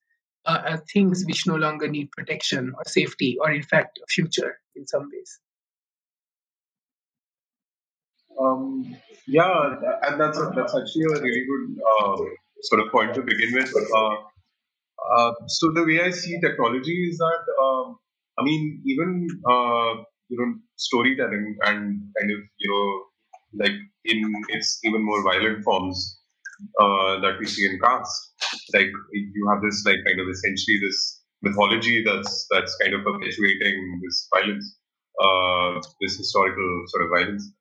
things which no longer need protection or safety, or in fact a future in some ways. Yeah, and that's actually a really good sort of point to begin with. So the way I see technology is that, even storytelling and kind of like in its even more violent forms that we see in caste, like you have this like kind of essentially this mythology that's kind of perpetuating this violence, this historical sort of violence.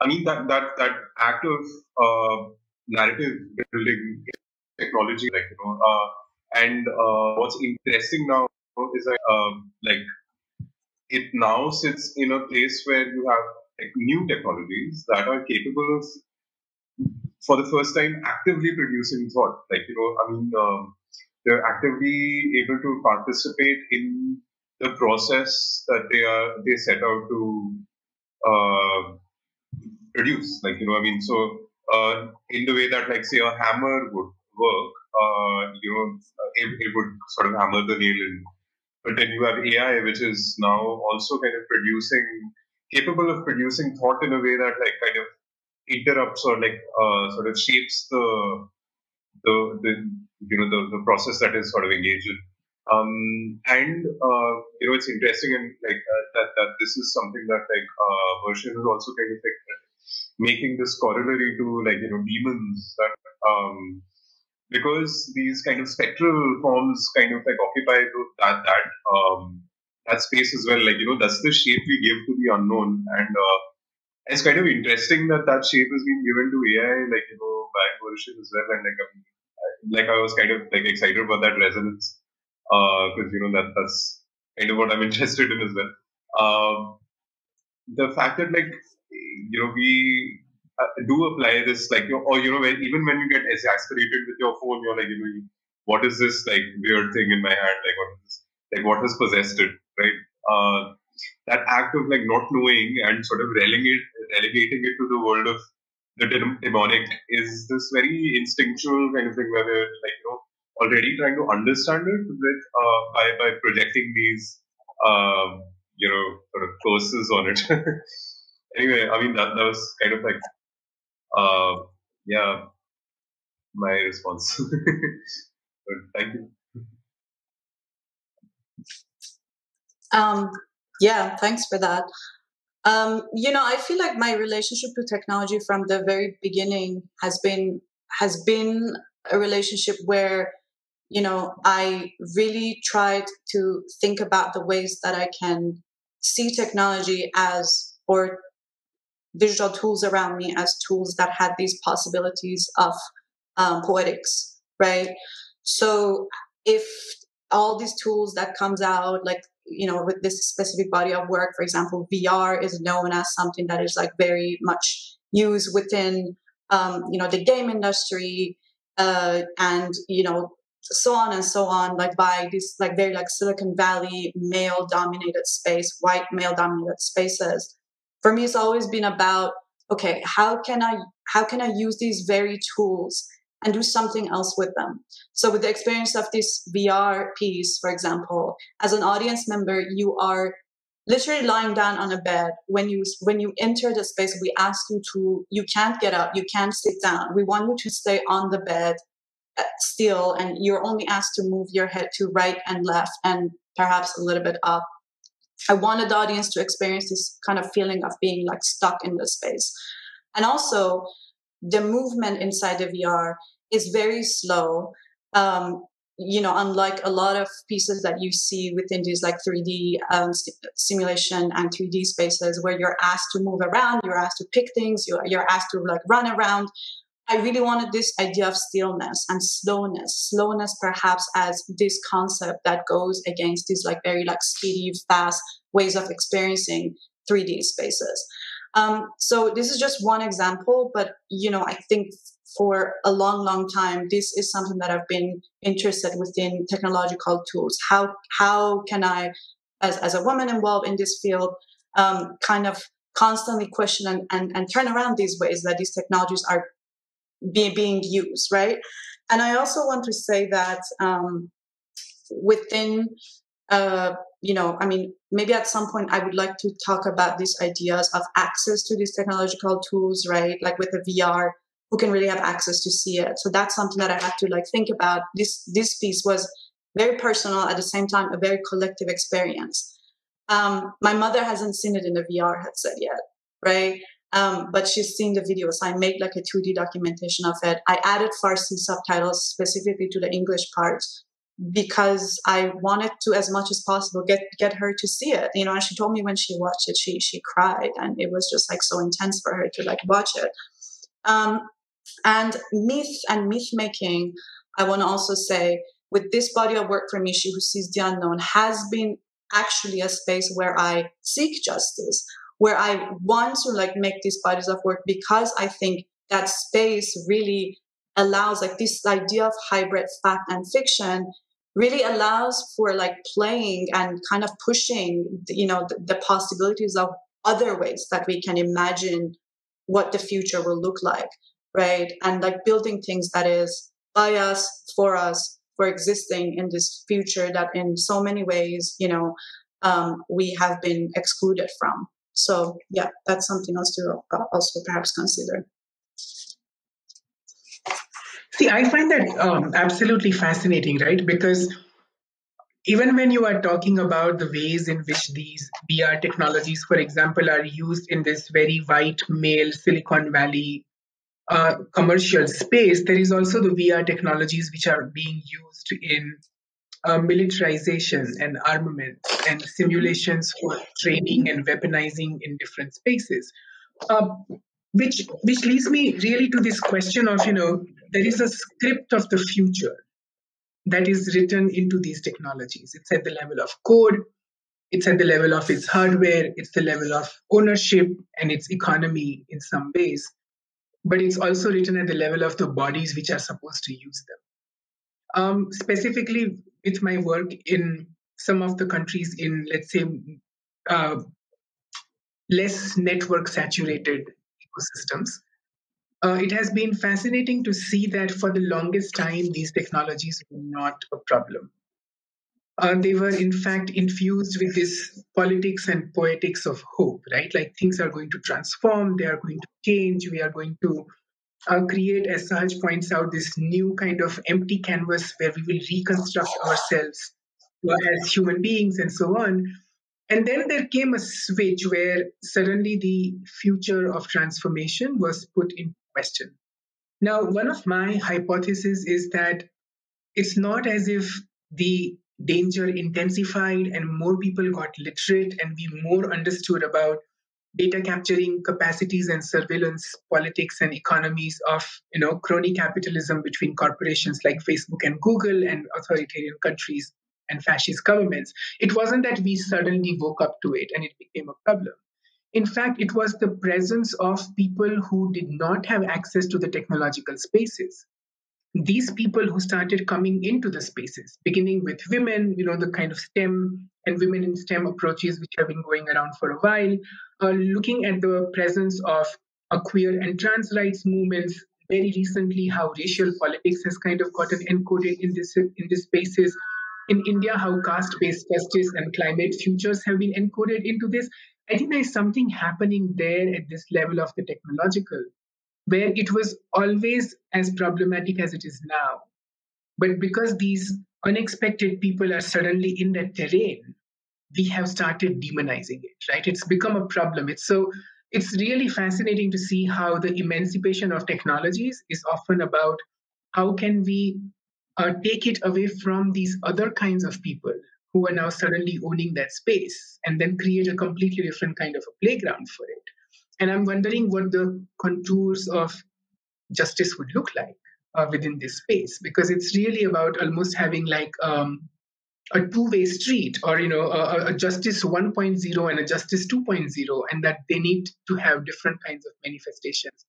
That act of narrative building technology, and what's interesting now is that it now sits in a place where you have new technologies that are capable of, for the first time, actively producing thought. They're actively able to participate in the process that they set out to produce. So in the way that, like, say, a hammer would work, it would sort of hammer the nail in. But then you have AI, which is now also kind of capable of producing thought in a way that kind of interrupts or sort of shapes the process that is sort of engaged in. It's interesting, and that this is something that version is also kind of making this corollary to demons, that because these kind of spectral forms kind of occupy that space as well. That's the shape we give to the unknown, and it's kind of interesting that shape has been given to AI, by version as well. And I was kind of excited about that resonance, because that's kind of what I'm interested in as well. The fact that we do apply this, even when you get exasperated with your phone, you're what is this weird thing in my hand? What is this? What has possessed it, right? That act of not knowing and sort of relegating it to the world of the demonic is this very instinctual kind of thing where we're already trying to understand it with by projecting these sort of curses on it. Anyway, that was kind of my response. Thank you. Thanks for that. I feel like my relationship to technology from the very beginning has been a relationship where, I really tried to think about the ways that I can see technology as, or digital tools around me as tools that had these possibilities of poetics, right? So if all these tools that comes out, like, with this specific body of work, for example, VR is known as something that is like very much used within, the game industry, and, so on and so on, like by this like very like Silicon Valley male dominated space, white male dominated spaces. For me, it's always been about, okay, how can I use these very tools and do something else with them? So with the experience of this VR piece, for example, as an audience member, you are literally lying down on a bed. When you enter the space, we ask you can't get up, you can't sit down. We want you to stay on the bed still, and you're only asked to move your head to right and left and perhaps a little bit up. I wanted the audience to experience this kind of feeling of being like stuck in the space. And also the movement inside the VR is very slow. Unlike a lot of pieces that you see within these like 3D simulation and 3D spaces where you're asked to move around, you're asked to pick things, you're asked to like run around. I really wanted this idea of stillness and slowness perhaps as this concept that goes against these like very like speedy, fast ways of experiencing 3D spaces. So this is just one example, but, I think for a long, long time, this is something that I've been interested within technological tools. How can I, as a woman involved in this field, kind of constantly question and turn around these ways that these technologies are being used, right? And I also want to say that within, maybe at some point I would like to talk about these ideas of access to these technological tools, right? Like with the VR, who can really have access to see it? So that's something that I had to like think about. This piece was very personal, at the same time, a very collective experience. My mother hasn't seen it in the VR headset yet, right? But she's seen the video. So I made like a 2D documentation of it. I added Farsi subtitles specifically to the English part because I wanted to, as much as possible, get her to see it. And she told me when she watched it, she cried, and it was just like so intense for her to like watch it. And myth making, I want to also say, with this body of work for me, She Who Sees the Unknown has been actually a space where I seek justice, where I want to like make these bodies of work because I think that space really allows, like, this idea of hybrid fact and fiction really allows for like playing and kind of pushing, the possibilities of other ways that we can imagine what the future will look like, right? And like building things that is by us, for existing in this future that in so many ways, we have been excluded from. So yeah, that's something else to also perhaps consider. See, I find that absolutely fascinating, right? Because even when you are talking about the ways in which these VR technologies, for example, are used in this very white male Silicon Valley commercial space, there is also the VR technologies which are being used in militarization and armament and simulations for training and weaponizing in different spaces. Which leads me really to this question of, there is a script of the future that is written into these technologies. It's at the level of code, it's at the level of its hardware, it's the level of ownership and its economy in some ways, but it's also written at the level of the bodies which are supposed to use them. Specifically with my work in some of the countries in, let's say, less network saturated ecosystems, it has been fascinating to see that for the longest time, these technologies were not a problem. They were, in fact, infused with this politics and poetics of hope, right? Like things are going to transform, they are going to change, we are going to create, as Sahaj points out, this new kind of empty canvas where we will reconstruct ourselves as human beings and so on. And then there came a switch where suddenly the future of transformation was put in question. Now, one of my hypotheses is that it's not as if the danger intensified and more people got literate and we more understood about data capturing capacities and surveillance politics and economies of crony capitalism between corporations like Facebook and Google and authoritarian countries and fascist governments. It wasn't that we suddenly woke up to it and it became a problem. In fact, it was the presence of people who did not have access to the technological spaces. These people who started coming into the spaces, beginning with women, the kind of STEM and women in STEM approaches, which have been going around for a while, looking at the presence of queer and trans rights movements, very recently how racial politics has kind of gotten encoded in these spaces. In India, how caste-based justice and climate futures have been encoded into this. I think there's something happening there at this level of the technological, where it was always as problematic as it is now. But because these unexpected people are suddenly in that terrain, we have started demonizing it, right? It's become a problem. It's really fascinating to see how the emancipation of technologies is often about how can we take it away from these other kinds of people who are now suddenly owning that space and then create a completely different kind of a playground for it. And I'm wondering what the contours of justice would look like within this space, because it's really about almost having like a two-way street, or a justice 1.0 and a justice 2.0, and that they need to have different kinds of manifestations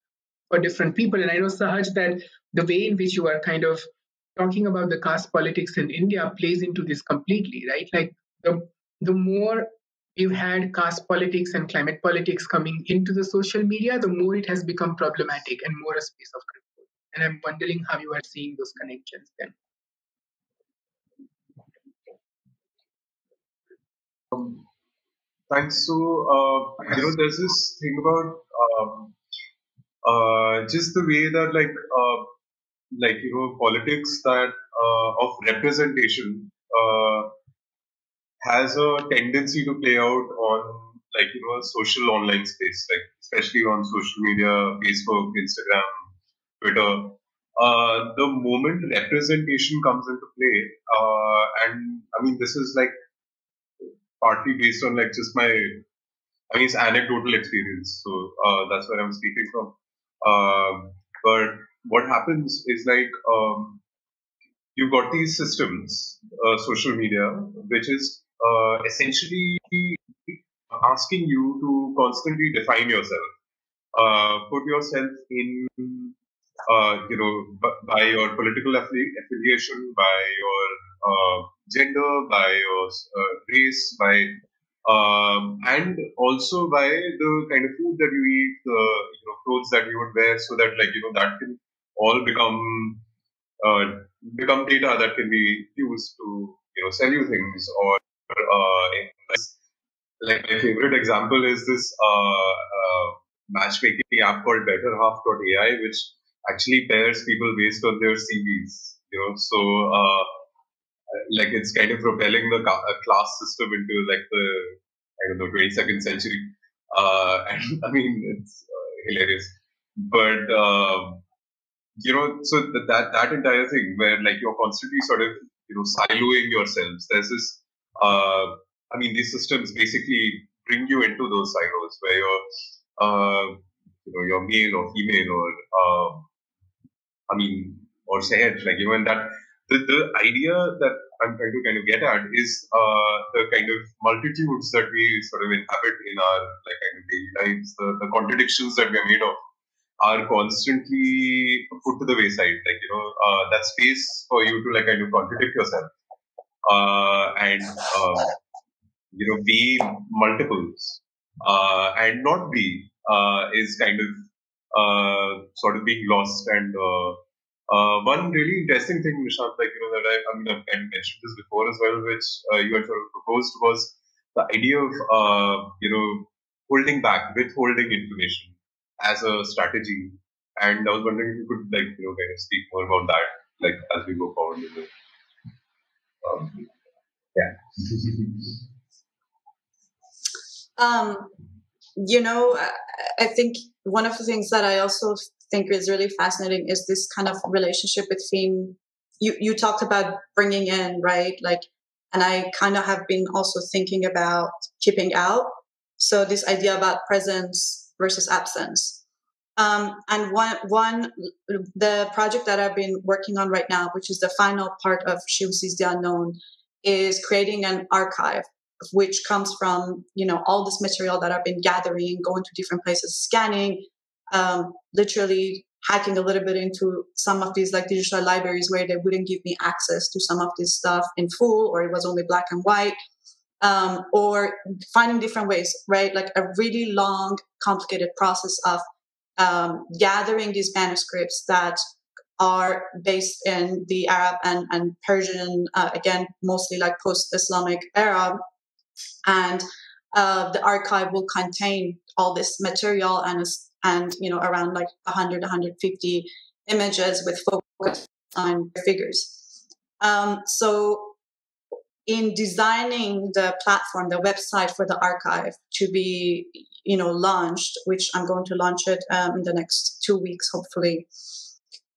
for different people. And I know, Sahaj, that the way in which you are kind of talking about the caste politics in India plays into this completely, right? Like the more you've had caste politics and climate politics coming into the social media, the more it has become problematic and more a space of control. And I'm wondering how you are seeing those connections then. Thanks. So, there's this thing about just the way that, politics that of representation has a tendency to play out on a social online space, like especially on social media, Facebook, Instagram, Twitter. The moment representation comes into play, and I mean, this is like partly based on just it's anecdotal experience. So that's where I'm speaking from. But what happens is you've got these systems, social media, which is essentially asking you to constantly define yourself, put yourself in, by your political affiliation, by your gender, by your race, by and also by the kind of food that you eat, the clothes that you would wear, so that that can all become data that can be used to sell you things. Or like my favorite example is this matchmaking app called BetterHalf.ai, which actually pairs people based on their CVs. So it's kind of propelling the class system into the 22nd century, and I mean it's hilarious. But so that entire thing where you're constantly sort of siloing yourselves. There's this these systems basically bring you into those silos where you're male or female or or said, and that the idea that I'm trying to kind of get at is the kind of multitudes that we sort of inhabit in our kind of daily lives, the contradictions that we are made of are constantly put to the wayside. That space for you to kind of contradict yourself and be multiples and not be is kind of sort of being lost. And one really interesting thing, Nishant, that I've kind of mentioned this before as well, which you had sort of proposed, was the idea of withholding information as a strategy. And I was wondering if you could kind of speak more about that, as we go forward with it. I think one of the things that I also think is really fascinating is this kind of relationship between you talked about bringing in, right, And I kind of have been also thinking about keeping out. So this idea about presence versus absence. And the project that I've been working on right now, which is the final part of She Who Sees the Unknown, is creating an archive, which comes from, all this material that I've been gathering, going to different places, scanning, literally hacking a little bit into some of these like digital libraries where they wouldn't give me access to some of this stuff in full, or it was only black and white, or finding different ways, right? Like a really long, complicated process of gathering these manuscripts that are based in the Arab and Persian, again, mostly like post-Islamic era. And the archive will contain all this material and around like 100, 150 images with focus on figures. So in designing the platform, the website for the archive to be, launched, which I'm going to launch it in the next 2 weeks, hopefully.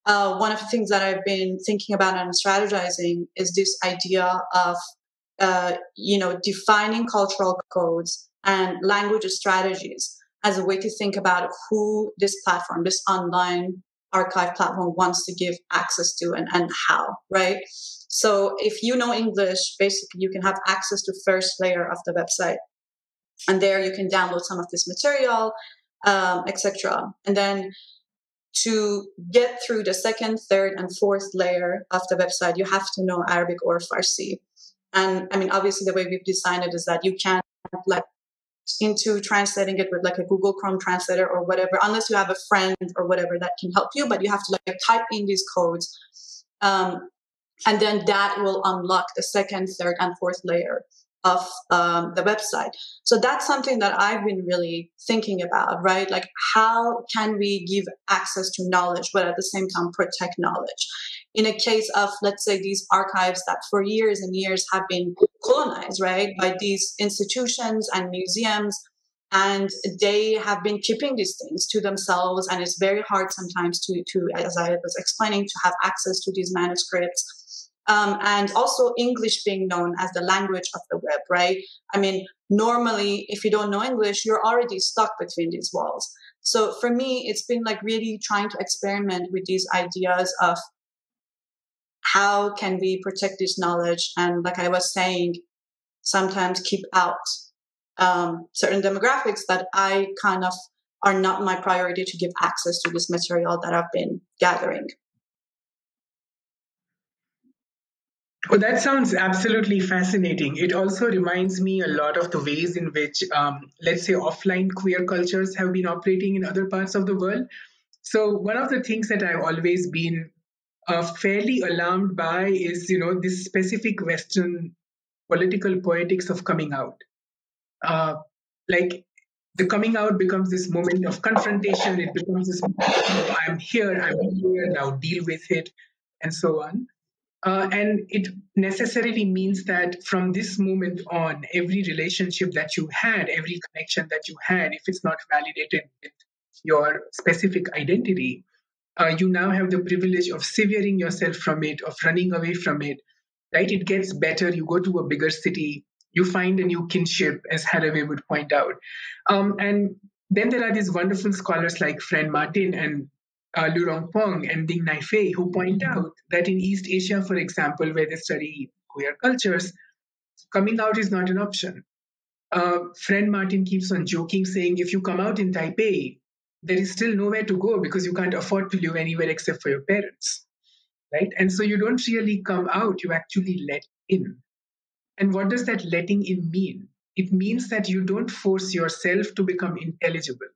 One of the things that I've been thinking about and strategizing is this idea of, defining cultural codes and language strategies as a way to think about who this platform, this online archive platform wants to give access to and how, right? So if you know English, basically you can have access to first layer of the website. And there you can download some of this material, etc. And then to get through the second, third, and fourth layer of the website, you have to know Arabic or Farsi. And I mean, obviously the way we've designed it is that you can't into translating it with like a Google Chrome translator or whatever, unless you have a friend or whatever that can help you, but you have to like type in these codes. And then that will unlock the second, third, and fourth layer of the website. So that's something that I've been really thinking about, right? Like, how can we give access to knowledge, but at the same time protect knowledge? In a case of, let's say, these archives that for years and years have been colonized, right, by these institutions and museums, and they have been keeping these things to themselves, and it's very hard sometimes to as I was explaining, to have access to these manuscripts. And also English being known as the language of the web, right? I mean, normally, if you don't know English, you're already stuck between these walls. So for me, it's been like really trying to experiment with these ideas of how can we protect this knowledge? And like I was saying, sometimes keep out certain demographics that I kind of are not my priority to give access to this material that I've been gathering. Well, that sounds absolutely fascinating. It also reminds me a lot of the ways in which, let's say, offline queer cultures have been operating in other parts of the world. So one of the things that I've always been fairly alarmed by is, this specific Western political poetics of coming out. Like the coming out becomes this moment of confrontation. It becomes this moment of, I'm here, now deal with it, and so on. And it necessarily means that from this moment on, every relationship that you had, every connection that you had, if it's not validated with your specific identity, you now have the privilege of severing yourself from it, of running away from it, right? It gets better. You go to a bigger city, you find a new kinship, as Haraway would point out. And then there are these wonderful scholars like Fran Martin and Lurong Pong and Ding Nai Fei, who point out that in East Asia, for example, where they study queer cultures, coming out is not an option. Fran Martin keeps on joking, saying, if you come out in Taipei, there is still nowhere to go because you can't afford to live anywhere except for your parents, right? And so you don't really come out, you actually let in. And what does that letting in mean? It means that you don't force yourself to become intelligible.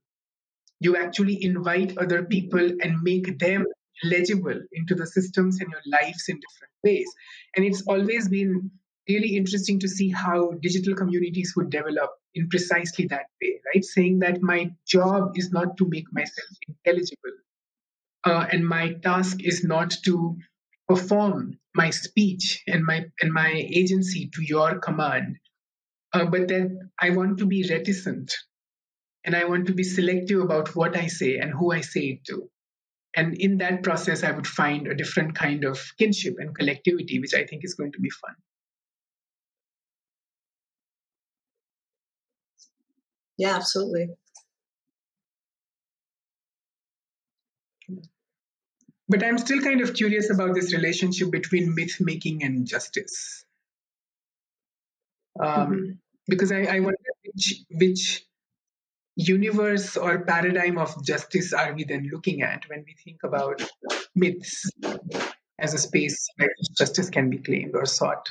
You actually invite other people and make them legible into the systems and your lives in different ways. And it's always been really interesting to see how digital communities would develop in precisely that way, right? Saying that my job is not to make myself intelligible, and my task is not to perform my speech and my agency to your command, but that I want to be reticent. And I want to be selective about what I say and who I say it to. And in that process, I would find a different kind of kinship and collectivity, which I think is going to be fun. Yeah, absolutely. But I'm still kind of curious about this relationship between myth making and justice. Because I wonder which universe or paradigm of justice are we then looking at when we think about myths as a space where justice can be claimed or sought?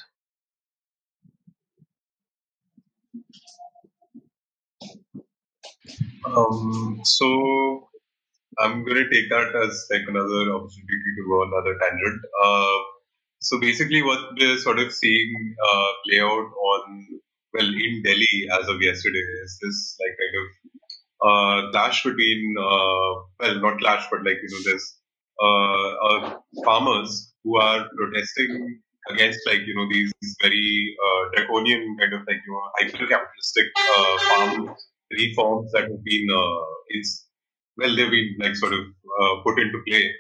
So I'm going to take that as like another opportunity to go on another tangent. So basically what we're sort of seeing play out in Delhi as of yesterday is this like kind of clash between, not clash, but like, there's farmers who are protesting against like, these very draconian kind of like, hyper-capitalistic farm reforms that have been, they've been like sort of put into play,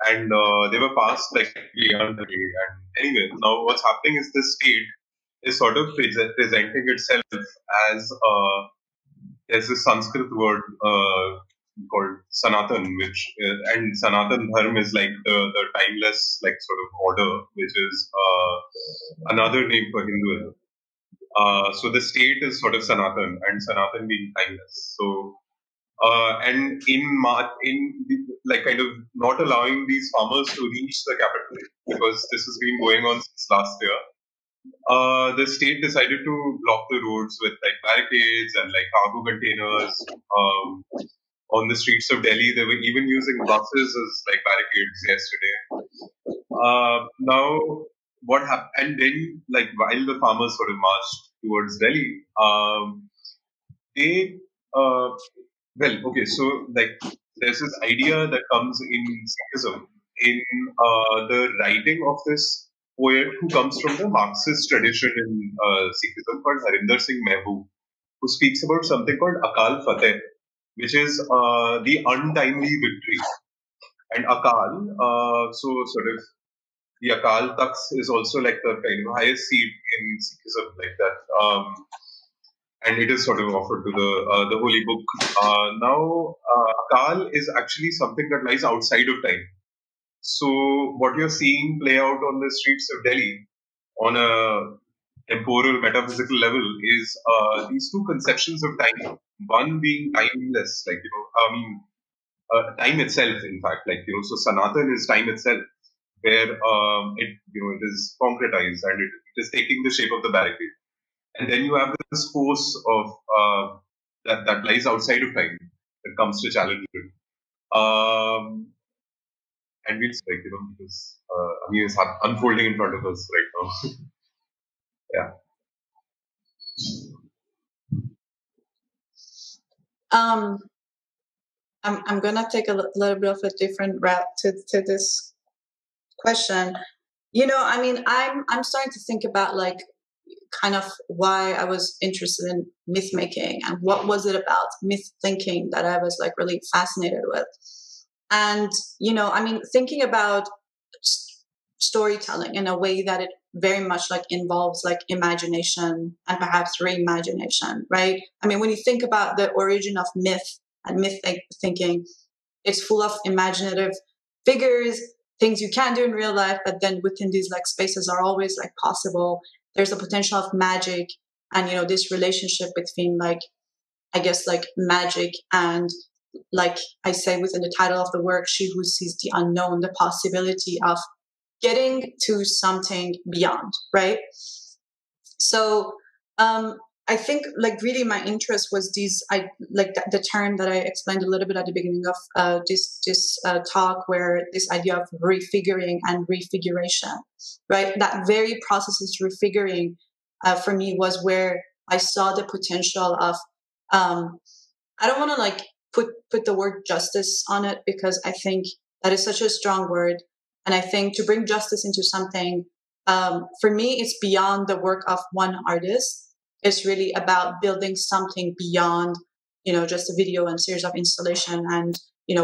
and they were passed like beyond the day. And anyway, now what's happening is the state is sort of presenting itself as there's this Sanskrit word called Sanatan, which and Sanatan Dharma is like the timeless like sort of order, which is another name for Hinduism. So the state is sort of Sanatan, and Sanatan being timeless. So and in like kind of not allowing these farmers to reach the capital, because this has been going on since last year. The state decided to block the roads with like barricades and like cargo containers on the streets of Delhi. They were even using buses as like barricades yesterday. Now, what happened? And then, like while the farmers sort of marched towards Delhi, they so like there's this idea that comes in Sikhism in the writing of this poet who comes from the Marxist tradition in Sikhism called Harinder Singh Mehboob, who speaks about something called Akal Fateh, which is the untimely victory. And Akal, so sort of the Akal Takht is also like the kind of highest seat in Sikhism, like that. And it is sort of offered to the holy book. Now, Akal is actually something that lies outside of time. So what you're seeing play out on the streets of Delhi on a temporal, metaphysical level is these two conceptions of time. One being timeless, like, time itself, in fact, like, so Sanatan is time itself, where it is concretized and it is taking the shape of the barricade. And then you have this force of that lies outside of time that comes to challenge it. And we'll like, because it's unfolding in front of us right now. Yeah. I'm gonna take a little bit of a different route to this question. I'm starting to think about like kind of why I was interested in myth making and what was it about myth thinking that I was like really fascinated with. And, thinking about storytelling in a way that it very much like involves like imagination and perhaps reimagination, right? When you think about the origin of myth and myth thinking, it's full of imaginative figures, things you can do in real life, but then within these like spaces are always like possible. There's a potential of magic and, this relationship between like, I guess like magic and like I say within the title of the work, she who sees the unknown, the possibility of getting to something beyond, right? So I think like really my interest was the term that I explained a little bit at the beginning of this talk, where this idea of refiguring and refiguration, right? That very process of refiguring for me was where I saw the potential of, I don't want to like put the word justice on it, because I think that is such a strong word. And I think to bring justice into something, for me, it's beyond the work of one artist. It's really about building something beyond, just a video and series of installation and,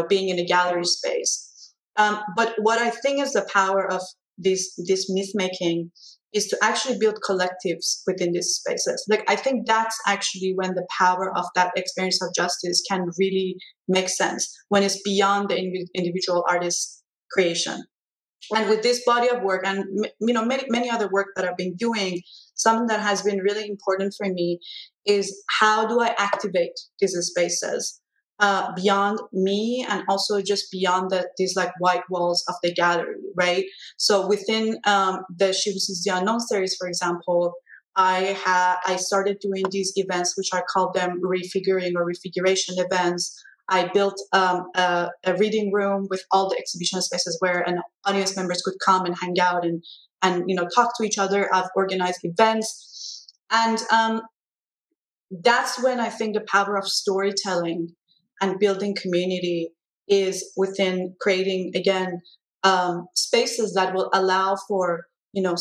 being in a gallery space. But what I think is the power of this myth making is to actually build collectives within these spaces. Like, I think that's actually when the power of that experience of justice can really make sense, when it's beyond the individual artist's creation. And with this body of work and, you know, many other work that I've been doing, something that has been really important for me is how do I activate these spaces beyond me, and also just beyond these like white walls of the gallery, right? So within the Shibuya Non series, for example, I started doing these events, which I call them refiguring or refiguration events. I built a reading room with all the exhibition spaces where audience members could come and hang out and you know, talk to each other. I've organized events, and that's when I think the power of storytelling and building community is within creating, again, spaces that will allow for, you know,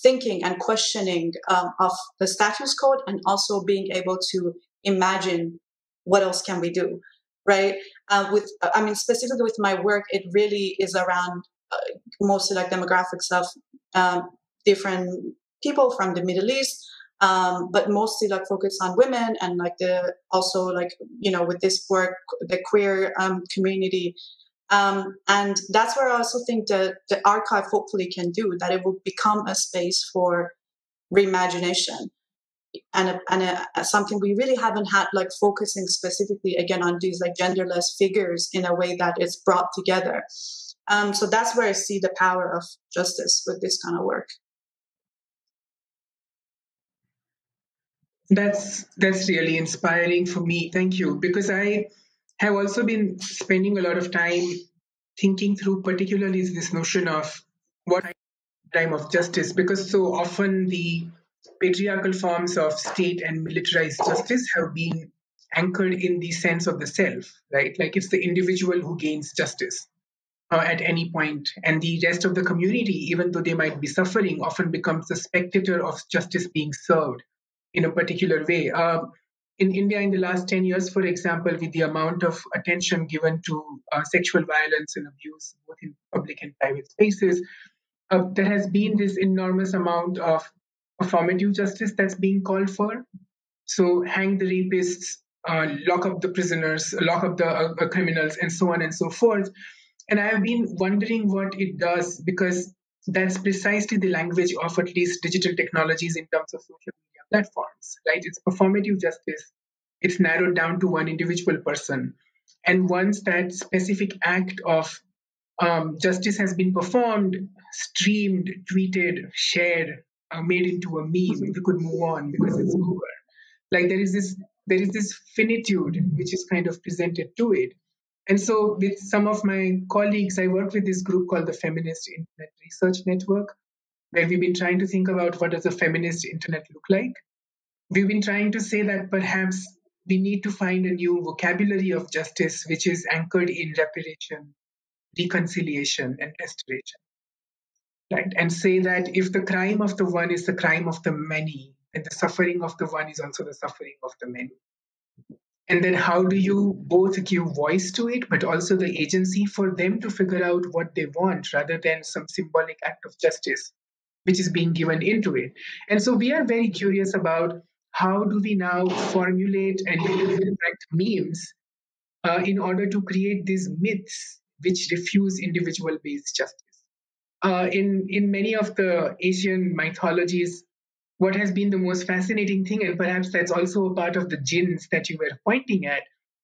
thinking and questioning of the status quo, and also being able to imagine what else can we do, right? Specifically with my work, it really is around mostly like demographics of different people from the Middle East, but mostly like focus on women, and like also like, you know, with this work, the queer community. And that's where I also think the archive hopefully can do, that it will become a space for reimagination and something we really haven't had, like focusing specifically again on these like genderless figures in a way that is brought together. So that's where I see the power of justice with this kind of work. That's really inspiring for me. Thank you. Because I have also been spending a lot of time thinking through particularly this notion of what time of justice, because so often the patriarchal forms of state and militarized justice have been anchored in the sense of the self, right? Like it's the individual who gains justice at any point, and the rest of the community, even though they might be suffering, often becomes the spectator of justice being served in a particular way. In India, in the last 10 years, for example, with the amount of attention given to sexual violence and abuse, both in public and private spaces, there has been this enormous amount of performative justice that's being called for. So hang the rapists, lock up the prisoners, lock up the criminals, and so on and so forth. And I have been wondering what it does, because that's precisely the language of at least digital technologies in terms of social media platforms, right? It's performative justice. It's narrowed down to one individual person. And once that specific act of justice has been performed, streamed, tweeted, shared, made into a meme, we could move on because it's over. Like there is this finitude which is kind of presented to it. And so with some of my colleagues, I work with this group called the Feminist Internet Research Network, where we've been trying to think about what does a feminist internet look like. We've been trying to say that perhaps we need to find a new vocabulary of justice, which is anchored in reparation, reconciliation, and restoration. Right? And say that if the crime of the one is the crime of the many, then the suffering of the one is also the suffering of the many. And then how do you both give voice to it, but also the agency for them to figure out what they want, rather than some symbolic act of justice, which is being given into it. And so we are very curious about how do we now formulate and interact memes in order to create these myths which refuse individual-based justice. In many of the Asian mythologies, what has been the most fascinating thing, and perhaps that's also a part of the jinns that you were pointing at,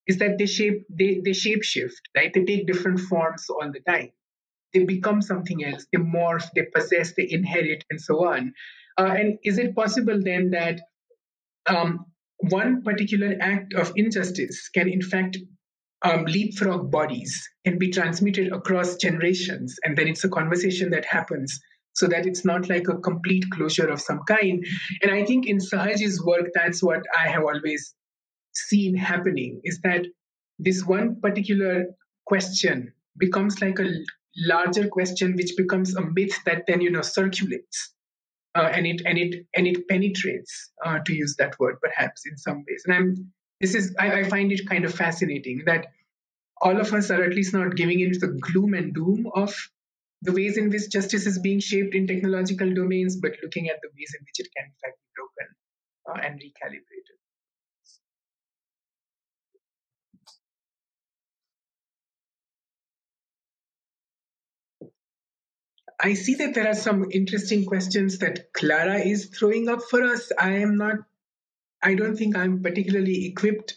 is that they shape shift, right? They take different forms all the time. They become something else, they morph, they possess, they inherit, and so on. And is it possible then that one particular act of injustice can in fact leapfrog bodies and be transmitted across generations, and then it's a conversation that happens, so that it's not like a complete closure of some kind? And I think in Sahaj's work, that's what I have always seen happening, is that this one particular question becomes like a larger question, which becomes a myth that then, circulates. And it penetrates, to use that word, perhaps in some ways. And I find it kind of fascinating that all of us are at least not giving into the gloom and doom of the ways in which justice is being shaped in technological domains, but looking at the ways in which it can in fact be broken and recalibrated. I see that there are some interesting questions that Clara is throwing up for us. I don't think I'm particularly equipped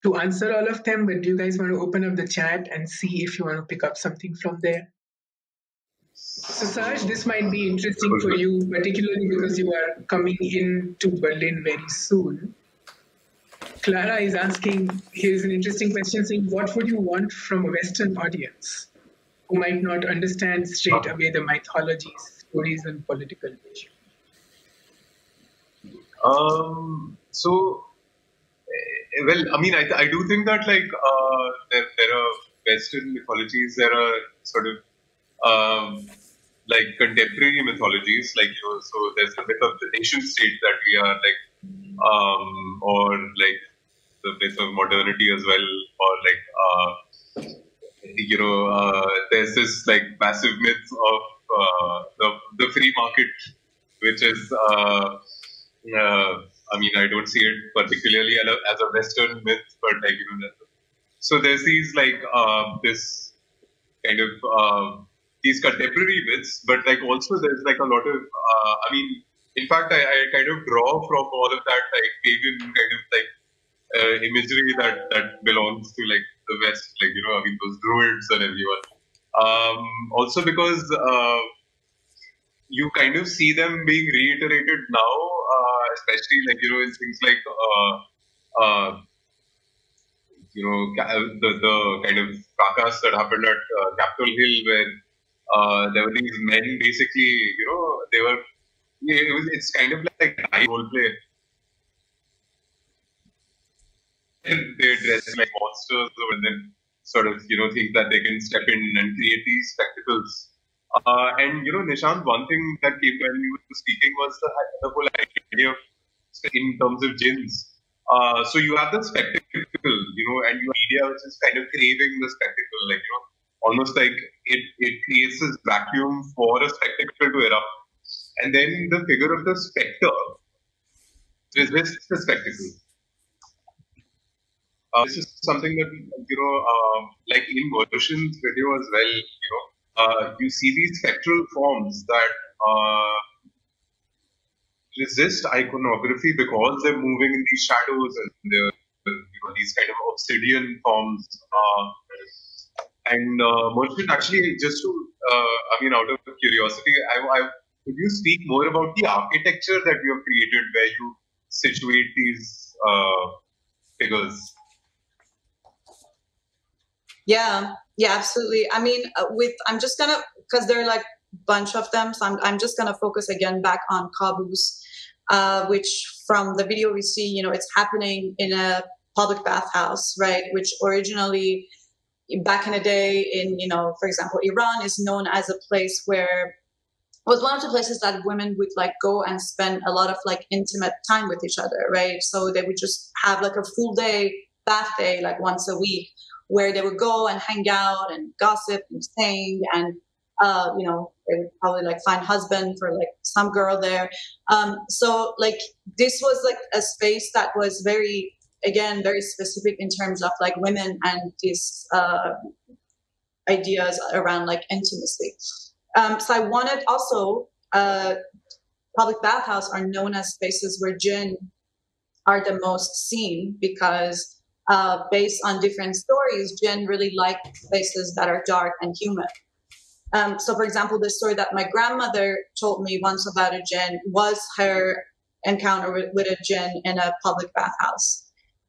to answer all of them, but do you guys want to open up the chat and see if you want to pick up something from there? So Saj, this might be interesting for you, particularly because you are coming into Berlin very soon. Clara is asking, here's an interesting question saying, what would you want from a Western audience who might not understand straight away the mythologies, stories, and political vision? Well, I mean, I do think that like there are Western mythologies, there are sort of like contemporary mythologies, like so there's the myth of the nation state that we are like, or like the myth of modernity as well, or like there's this like massive myth of the free market, which is I mean, I don't see it particularly as a Western myth, but like so there's these like this kind of these contemporary myths, but like also there's like a lot of I mean, in fact, I kind of draw from all of that like pagan kind of like imagery that belongs to like the West, like I mean those druids and everyone. Also because you kind of see them being reiterated now, especially like in things like the kind of fracas that happened at Capitol Hill, where there were these men basically, they were it's kind of like role play. And they dress like monsters and then sort of think that they can step in and create these spectacles. And Nishant, one thing that came when you were speaking was the whole idea of in terms of jinns. So you have the spectacle, and your media which is kind of craving the spectacle, like almost like it creates this vacuum for a spectacle to erupt, and then the figure of the spectre resists the spectacle. This is something that like in Version's video as well, you see these spectral forms that resist iconography because they're moving in these shadows and they're these kind of obsidian forms. And Merchant, actually, just to I mean, out of curiosity, could you speak more about the architecture that you have created, where you situate these figures? Yeah, absolutely. I mean, I'm just gonna, because there are like a bunch of them, so I'm just gonna focus again back on Caboose, which from the video we see, it's happening in a public bathhouse, right? Which originally, back in the day, in for example, Iran is known as a place where was one of the places that women would like go and spend a lot of like intimate time with each other, right? So they would just have like a full day bath day, like once a week, where they would go and hang out and gossip and sing and, they would probably like find husband for like some girl there. So like this was like a space that was very specific in terms of like women and these ideas around like intimacy. So I wanted also, public bathhouses are known as spaces where jinn are the most seen because based on different stories, jinn really like places that are dark and human. So for example, the story that my grandmother told me once about a jinn was her encounter with a jinn in a public bathhouse.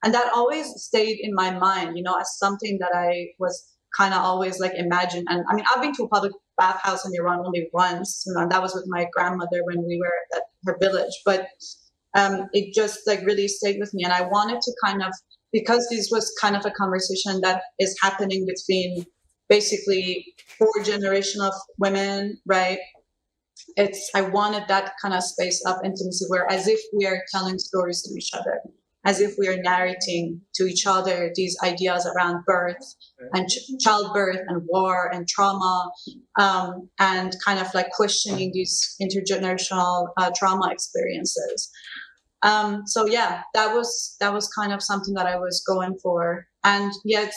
And that always stayed in my mind, as something that I was kind of always like imagined. And I mean, I've been to a public bathhouse in Iran only once, and that was with my grandmother when we were at her village. But it just like really stayed with me. And I wanted to kind of, because this was kind of a conversation that is happening between basically 4 generations of women, right? I wanted that kind of space of intimacy where as if we are telling stories to each other. as if we are narrating to each other these ideas around birth and childbirth and war and trauma, and kind of like questioning these intergenerational trauma experiences. So yeah, that was kind of something that I was going for. And yet,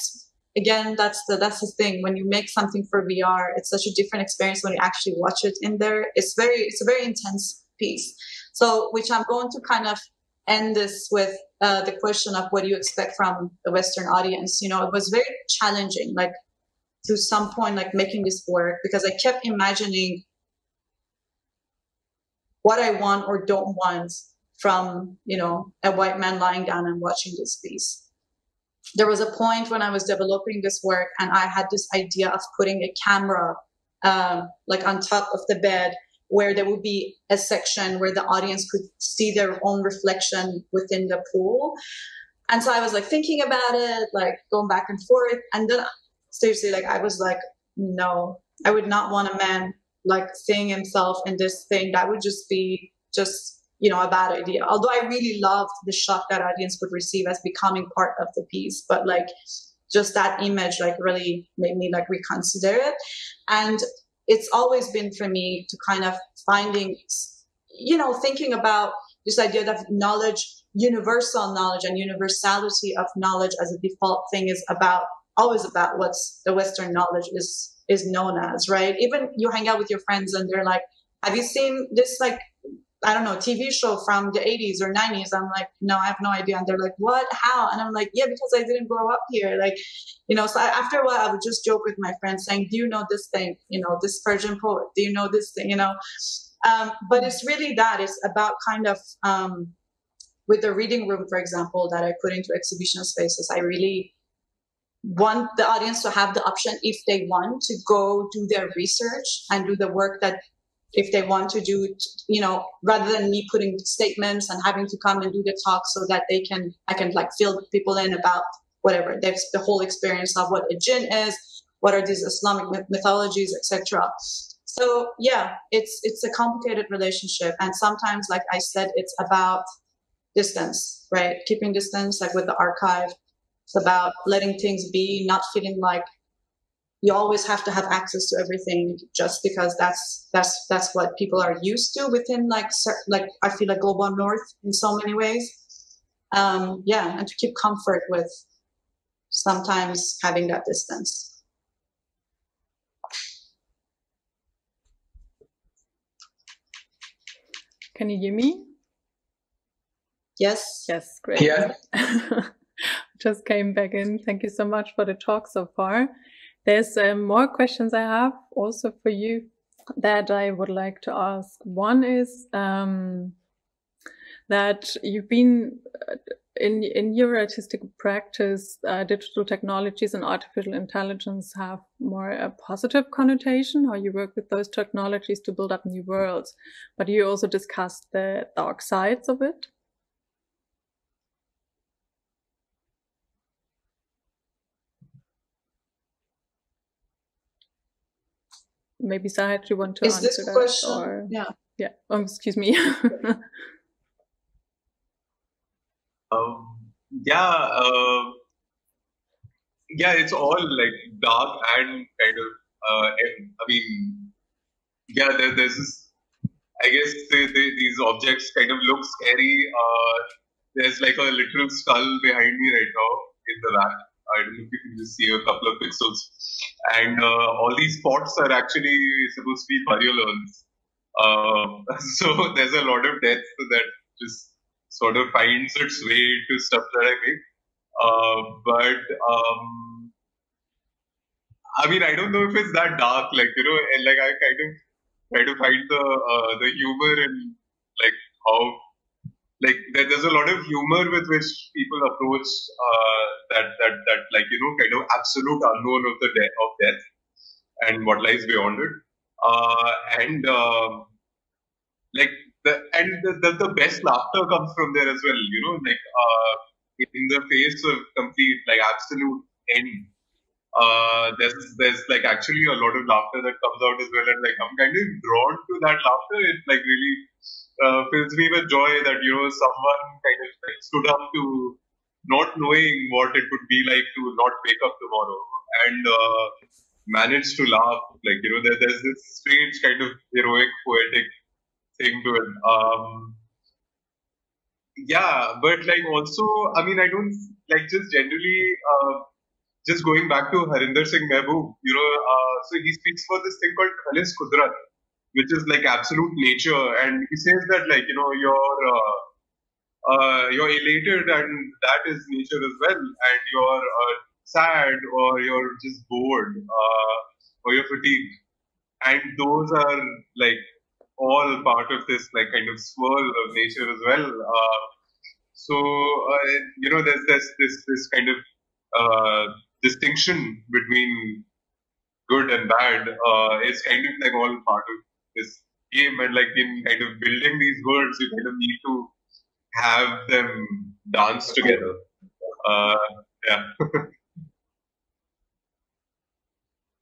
again, that's the thing. When you make something for VR, it's such a different experience when you actually watch it in there. It's a very intense piece. So, which I'm going to kind of end this with the question of what do you expect from the Western audience? You know, it was very challenging, like to some point, like making this work, because I kept imagining what I want or don't want from, you know, a white man lying down and watching this piece. There was a point when I was developing this work and I had this idea of putting a camera like on top of the bed, where there would be a section where the audience could see their own reflection within the pool. And so I was like thinking about it, like going back and forth. And then seriously, like I was like, no, I would not want a man like seeing himself in this thing. That would just be you know, a bad idea. Although I really loved the shock that audience would receive as becoming part of the piece, but like just that image like really made me like reconsider it. And it's always been for me to kind of finding, you know, thinking about this idea that knowledge, universal knowledge and universality of knowledge as a default thing is always about what's the Western knowledge is known as, right? Even you hang out with your friends and they're like, have you seen this like, I don't know, TV show from the 80s or 90s? I'm like, no, I have no idea. And they're like, what? How? And I'm like, yeah, because I didn't grow up here. Like, you know, so after a while, I would just joke with my friends saying, do you know this thing? You know, this Persian poet, do you know this thing? You know, but it's really that. It's about kind of, with the reading room, for example, that I put into exhibition spaces, I really want the audience to have the option, if they want, to go do their research and do the work that if they want to do, you know, rather than me putting statements and having to come and do the talk so that I can like fill people in about whatever, there's the whole experience of what a jinn is, what are these Islamic mythologies, etc. So yeah, it's a complicated relationship. And sometimes, like I said, it's about distance, right? Keeping distance, like with the archive. It's about letting things be, not feeling like you always have to have access to everything just because that's what people are used to within like I feel like global north in so many ways. Yeah, and to keep comfort with sometimes having that distance. Can you hear me? Yes. Yes, great. Yeah. Just came back in. Thank you so much for the talk so far. There's more questions I have also for you that I would like to ask. One is that you've been in your artistic practice, digital technologies and artificial intelligence have more a positive connotation, how you work with those technologies to build up new worlds. But you also discussed the dark sides of it. Maybe Sahaj, you want to answer this that? Question? Or yeah. Oh, excuse me. Yeah, it's all like dark and kind of. I mean, yeah, there's this. I guess these objects kind of look scary. There's like a literal skull behind me right now in the rack. I don't know if you can just see a couple of pixels. And all these spots are actually supposed to be burial urns. So there's a lot of depth that just sort of finds its way to stuff that I make. But I mean, I don't know if it's that dark. Like, you know, like I kind of try to find the humor in like how. Like there's a lot of humor with which people approach that like, you know, kind of absolute unknown of the death and what lies beyond it, and like the best laughter comes from there as well, you know, like in the face of complete like absolute end. there's like actually a lot of laughter that comes out as well, and like I'm kind of drawn to that laughter. It like really fills me with joy that someone kind of like stood up to not knowing what it would be like to not wake up tomorrow and managed to laugh. Like there's this strange kind of heroic poetic thing to it. Yeah, but like also, I mean, I don't like just generally. Just going back to Harinder Singh Mehboob, so he speaks for this thing called Khalis Kudrat, which is like absolute nature, and he says that like you're elated and that is nature as well, and you're sad or you're just bored or you're fatigued, and those are like all part of this like kind of swirl of nature as well. There's this kind of distinction between good and bad is kind of like all part of this game, and like in kind of building these worlds, you kind of need to have them dance together. Yeah.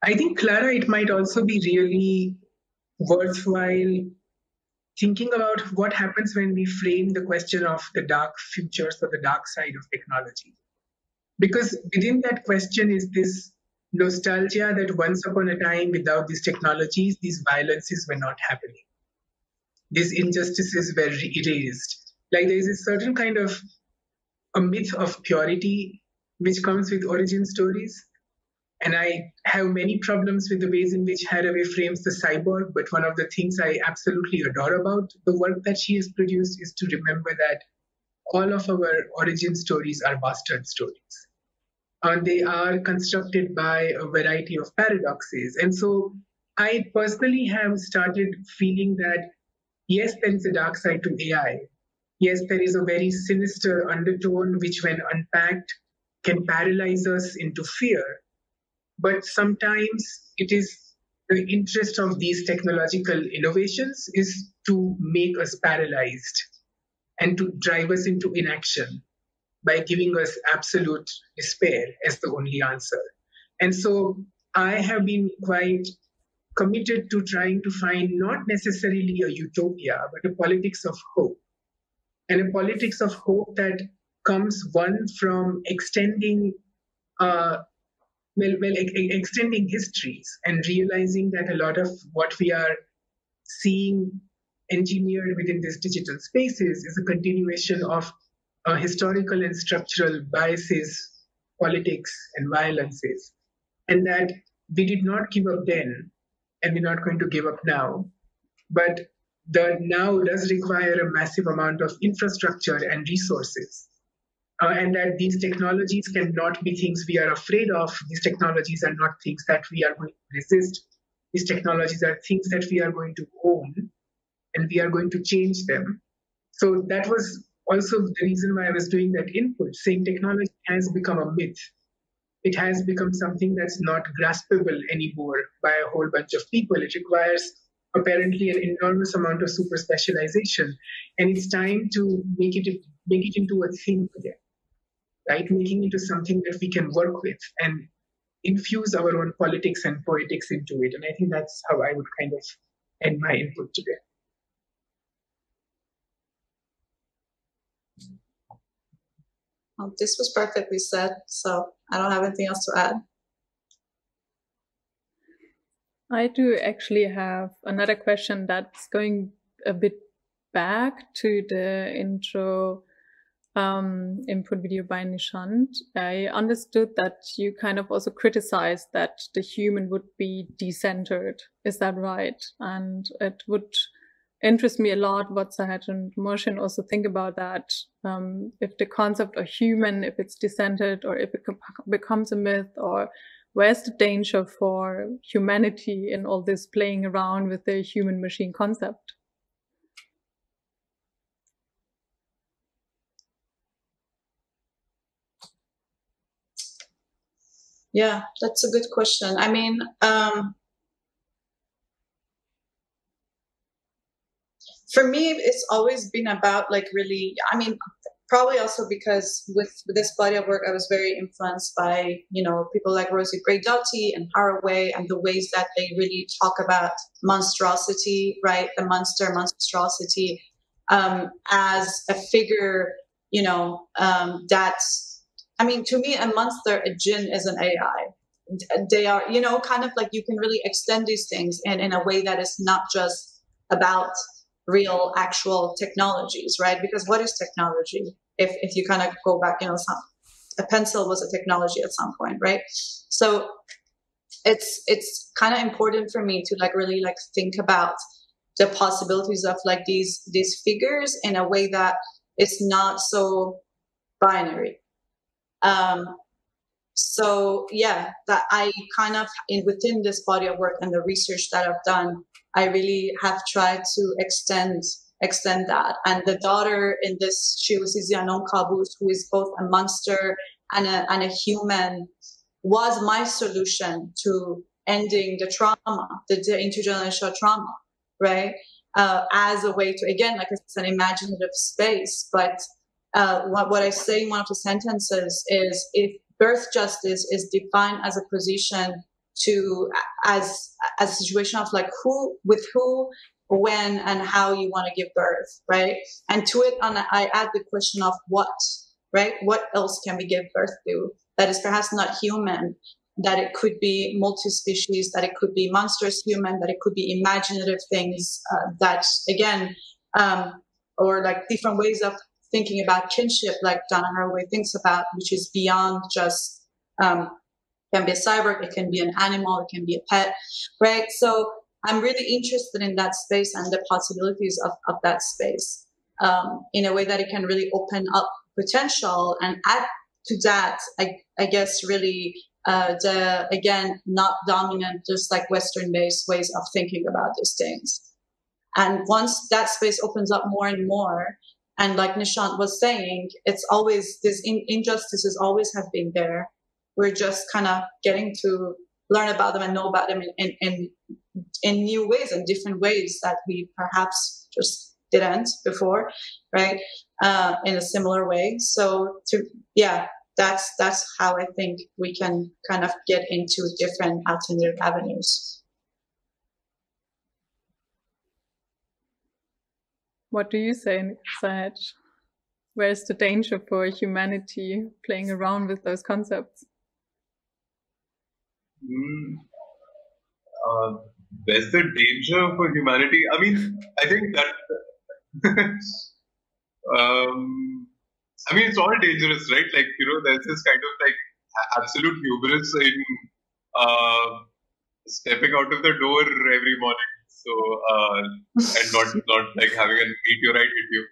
I think, Clara, it might also be really worthwhile thinking about what happens when we frame the question of the dark futures or the dark side of technology. Because within that question is this nostalgia that once upon a time, without these technologies, these violences were not happening. These injustices were erased. Like there is a certain kind of a myth of purity which comes with origin stories. And I have many problems with the ways in which Haraway frames the cyborg, but one of the things I absolutely adore about the work that she has produced is to remember that all of our origin stories are bastard stories. And they are constructed by a variety of paradoxes. And so I personally have started feeling that, yes, there is a dark side to AI. Yes, there is a very sinister undertone which, when unpacked, can paralyze us into fear. But sometimes it is the interest of these technological innovations is to make us paralyzed and to drive us into inaction by giving us absolute despair as the only answer. And so I have been quite committed to trying to find not necessarily a utopia, but a politics of hope. And a politics of hope that comes one from extending extending histories and realizing that a lot of what we are seeing engineered within these digital spaces is a continuation of historical and structural biases, politics, and violences. And that we did not give up then, and we're not going to give up now. But the now does require a massive amount of infrastructure and resources. And that these technologies cannot be things we are afraid of. These technologies are not things that we are going to resist. These technologies are things that we are going to own, and we are going to change them. So that was also the reason why I was doing that input, saying technology has become a myth. It has become something that's not graspable anymore by a whole bunch of people. It requires apparently an enormous amount of super specialization. And it's time to make it into a thing again, right? Making it into something that we can work with and infuse our own politics and poetics into it. And I think that's how I would kind of end my input today. Well, this was perfectly said, so I don't have anything else to add. I do actually have another question that's going a bit back to the intro input video by Nishant. I understood that you kind of also criticized that the human would be decentered. Is that right? And it would interest me a lot what Sahaj and Mohsin also think about that. If the concept of human, if it's decentered or if it becomes a myth, or where's the danger for humanity in all this playing around with the human machine concept? Yeah, that's a good question. I mean, for me, it's always been about like really, I mean, probably also because with this body of work, I was very influenced by, people like Rosie Braidotti and Haraway, and the ways that they really talk about monstrosity, right? The monstrosity, as a figure, that's, to me, a monster, a jinn is an AI. They are, kind of like you can really extend these things in a way that is not just about real, actual technologies, right? Because what is technology? If you kind of go back, a pencil was a technology at some point, right? So it's kind of important for me to really think about the possibilities of these figures in a way that it's not so binary. So yeah, that I kind of within this body of work and the research that I've done, I really have tried to extend that. And the daughter in this, she was Zianon Kabus, who is both a monster and a human, was my solution to ending the trauma, the intergenerational trauma, right? As a way to, again, like it's an imaginative space. But what I say in one of the sentences is, if birth justice is defined as a position to, as a situation of who, with who, when, and how you want to give birth, right? And to it, I add the question of what, right? What else can we give birth to that is perhaps not human, that it could be multi-species, that it could be monstrous human, that it could be imaginative things, that, again, or different ways of thinking about kinship, like Donna Haraway thinks about, which is beyond just, can be a cyborg, it can be an animal, it can be a pet, right? So I'm really interested in that space and the possibilities of that space, in a way that it can really open up potential and add to that, I guess, really, the, again, not dominant, just Western-based ways of thinking about these things. And once that space opens up more and more, and like Nishant was saying, it's always, this injustices always have been there. We're just kind of getting to learn about them and know about them in new ways, in different ways that we perhaps just didn't before, right? In a similar way. So that's how I think we can kind of get into different alternative avenues. What do you say, Sahaj? Where's the danger for humanity playing around with those concepts? There's the danger for humanity. I mean, I think that it's all dangerous, right? There's this kind of absolute hubris in stepping out of the door every morning. So, and not having a meteorite hit you.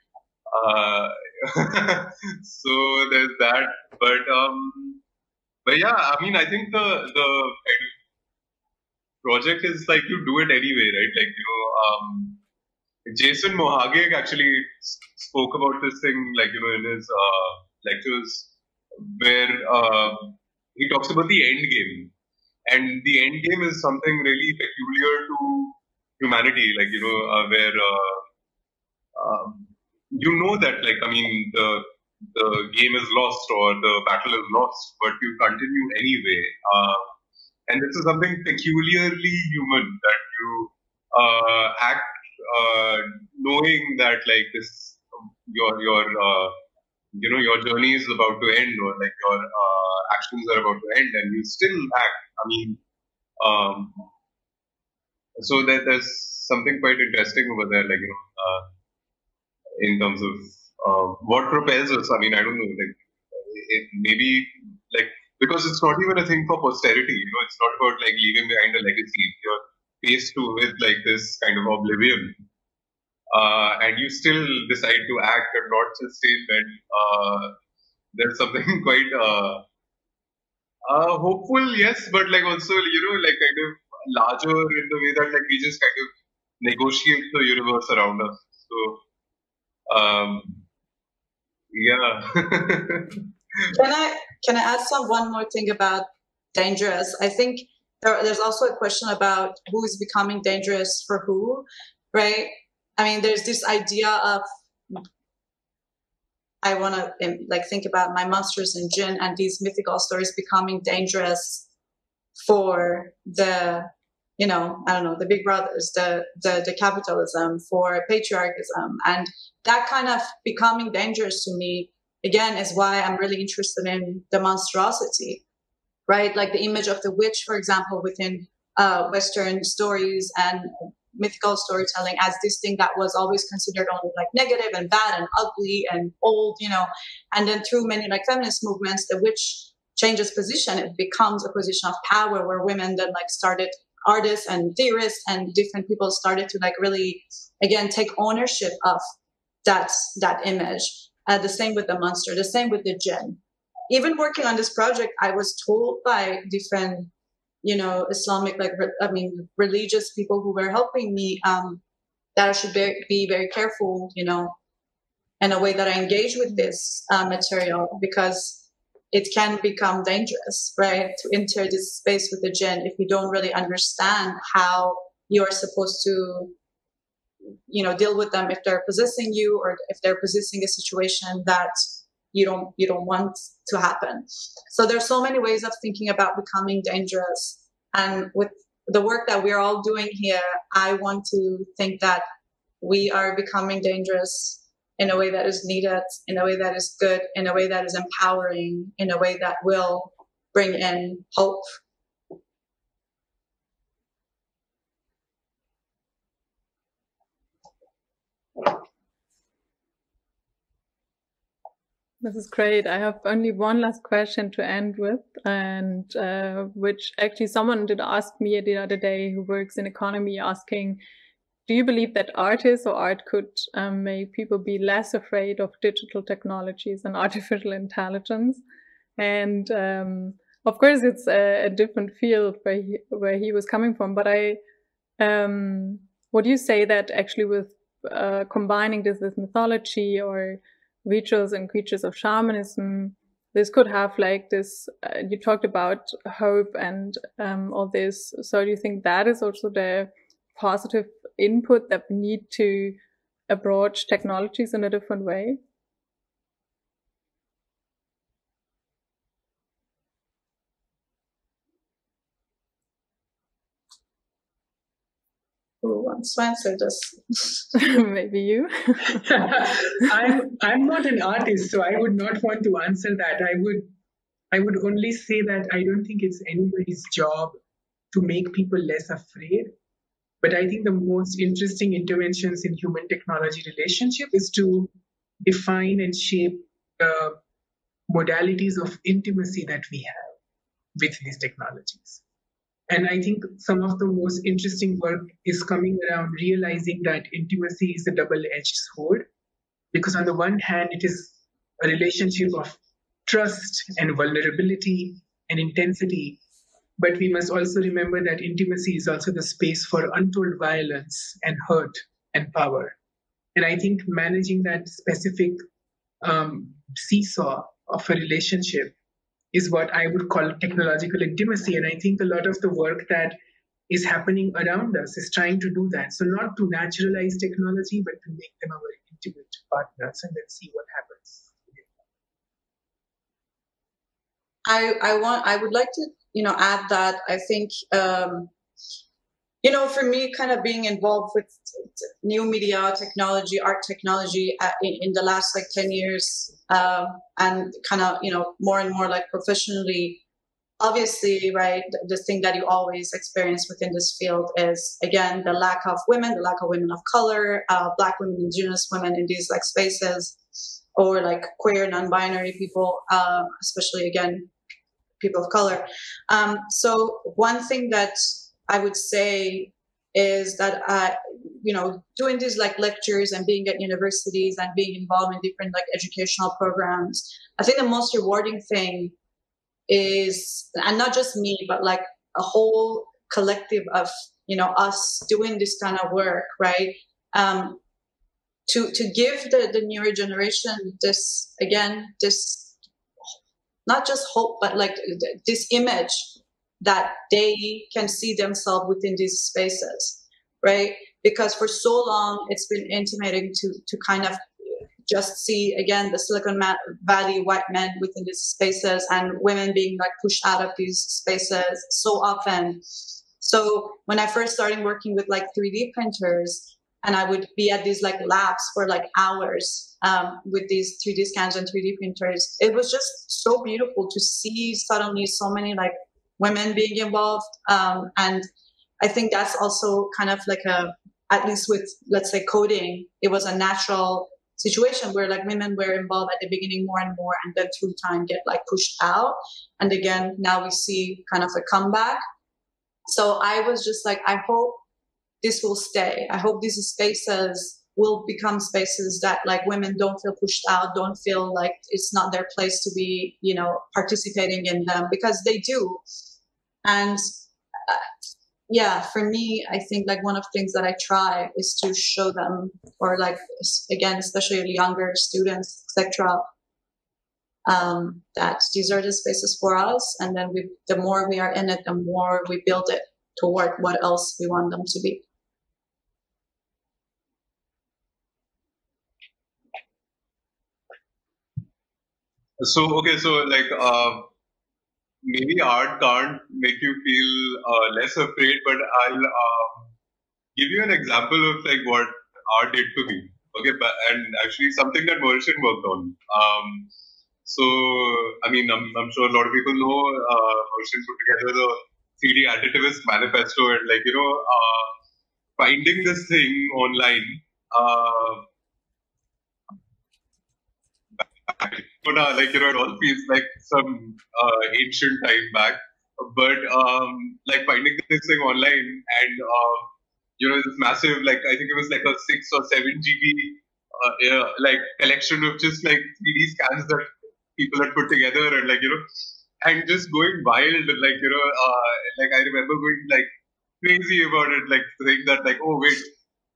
So there's that. But yeah, I think the kind of project is you do it anyway, right? Jason Mohagek actually spoke about this thing, in his lectures, where he talks about the end game. And the end game is something really peculiar to humanity, where that, the game is lost or the battle is lost, but you continue anyway. And this is something peculiarly human, that you act knowing that this your journey is about to end, or your actions are about to end, and you still act. So there's something quite interesting over there, in terms of what propels us. I don't know, it maybe because it's not even a thing for posterity. It's not about leaving behind a legacy. You're faced with this kind of oblivion, and you still decide to act and not just stay in bed. There's something quite hopeful, yes, but also kind of larger in the way that we just kind of negotiate the universe around us. So yeah. Can I add one more thing about dangerous? I think there's also a question about who is becoming dangerous for who, right? There's this idea of, I want to like think about my monsters and jinn and these mythical stories becoming dangerous for the, you know, I don't know, the big brothers, the capitalism, for patriarchism, and that kind of becoming dangerous to me, again, is why I'm really interested in the monstrosity, right? Like the image of the witch, for example, within Western stories and mythical storytelling as this thing that was always considered only like negative and bad and ugly and old, you know, and then through many like feminist movements, the witch changes position. It becomes a position of power where women then like started, artists and theorists and different people started to like really, again, take ownership of that image. The same with the monster, the same with the jinn. Even working on this project, I was told by different, you know, Islamic, like, religious people who were helping me, that I should be very careful, you know, in a way that I engage with this material, because it can become dangerous, right? To enter this space with the jinn if you don't really understand how you're supposed to, you know, deal with them if they're possessing you or if they're possessing a situation that you don't want to happen. So there's so many ways of thinking about becoming dangerous. And with the work that we're all doing here, I want to think that we are becoming dangerous in a way that is needed, in a way that is good, in a way that is empowering, in a way that will bring in hope. This is great. I have only one last question to end with, and which actually someone did ask me the other day who works in economy, asking, do you believe that artists or art could make people be less afraid of digital technologies and artificial intelligence? And of course, it's a different field where he was coming from. But would you say that actually with combining this with mythology or rituals and creatures of shamanism, this could have like this, you talked about hope and all this. So do you think that is also the positive input that we need to approach technologies in a different way? Who wants to answer this? Maybe you. I'm not an artist, so I would not want to answer that. I would only say that I don't think it's anybody's job to make people less afraid. But I think the most interesting interventions in human-technology relationship is to define and shape the modalities of intimacy that we have with these technologies. And I think some of the most interesting work is coming around realizing that intimacy is a double-edged sword, because on the one hand, it is a relationship of trust and vulnerability and intensity. But we must also remember that intimacy is also the space for untold violence and hurt and power. And I think managing that specific seesaw of a relationship is what I would call technological intimacy. And I think a lot of the work that is happening around us is trying to do that. So not to naturalize technology, but to make them our intimate partners and then see what happens. I would like to, add that I think, for me, kind of being involved with new media technology, art technology in the last 10 years, and kind of, more and more professionally, obviously, right, the thing that you always experience within this field is, again, the lack of women of color, Black women, Indigenous women in these spaces, or queer, non-binary people, especially, again, people of color. So one thing that I would say is that, doing these lectures and being at universities and being involved in different educational programs, I think the most rewarding thing is, and not just me, but a whole collective of, us doing this kind of work, right? To give the newer generation this not just hope, but this image that they can see themselves within these spaces, right? Because for so long it's been intimating to kind of just see, again, the Silicon Valley white men within these spaces and women being like pushed out of these spaces so often. So when I first started working with like 3D printers, and I would be at these like labs for like hours with these 3D scans and 3D printers, it was just so beautiful to see suddenly so many like women being involved. And I think that's also kind of like at least with, let's say, coding, it was a natural situation where like women were involved at the beginning more and more, and then through time get like pushed out. And again, now we see kind of a comeback. So I was just like, I hope this will stay. I hope these spaces will become spaces that like women don't feel pushed out, don't feel like it's not their place to be, you know, participating in them, because they do. And yeah, for me, I think like one of the things that I try is to show them, or like, again, especially younger students, etc., that these are the spaces for us. And then the more we are in it, the more we build it toward what else we want them to be. So, okay, so like, maybe art can't make you feel less afraid, but I'll give you an example of like what art did to me. Okay, and actually something that Merchant worked on. So, I mean, I'm sure a lot of people know Merchant put together the 3D additivist manifesto, and like, you know, finding this thing online. But like, you know, it all feels like some ancient time back. But like finding this thing online, and you know, this massive, like, I think it was like a 6 or 7 GB like collection of just like 3D scans that people had put together, and like, you know, and just going wild, and like, you know, like I remember going like crazy about it, like saying that like, oh wait,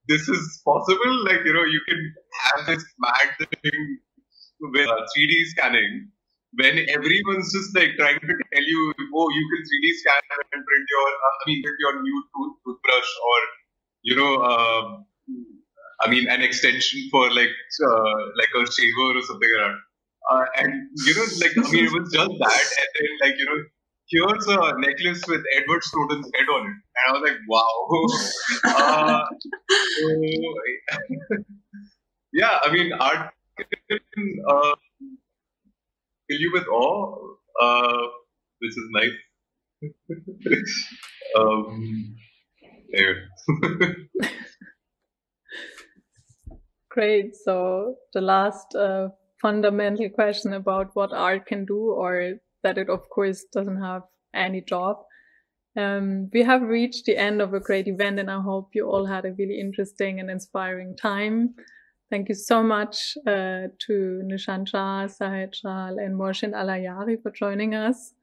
this is possible, like, you know, you can have this mad thing with 3D scanning, when everyone's just like trying to tell you, oh, you can 3D scan and print your new toothbrush, or, you know, I mean, an extension for like a shaver or something like that. And, you know, like, I mean, it was just that, and then like, you know, here's a necklace with Edward Snowden's head on it. And I was like, wow. Yeah, I mean, art can fill you with awe, which is nice. Anyway. Great. So the last fundamental question about what art can do, or that it of course doesn't have any job. We have reached the end of a great event, and I hope you all had a really interesting and inspiring time. Thank you so much to Nishanta, Sahejal, and Morshin Alayari for joining us,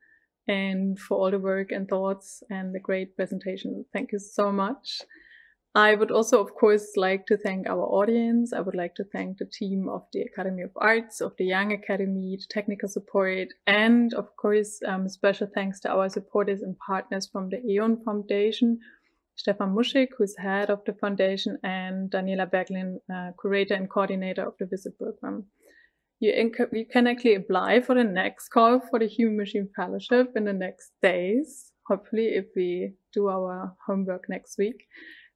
and for all the work and thoughts and the great presentation. Thank you so much. I would also, of course, like to thank our audience. I would like to thank the team of the Academy of Arts, of the Young Academy, the technical support, and of course, special thanks to our supporters and partners from the Aeon Foundation, Stefan Muschig, who's head of the foundation, and Daniela Berglin, curator and coordinator of the visit program. You can actually apply for the next call for the Human Machine Fellowship in the next days, hopefully, if we do our homework next week.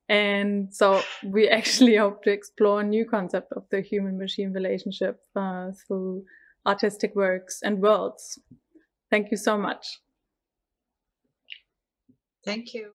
And so we actually hope to explore a new concept of the human-machine relationship through artistic works and worlds. Thank you so much. Thank you.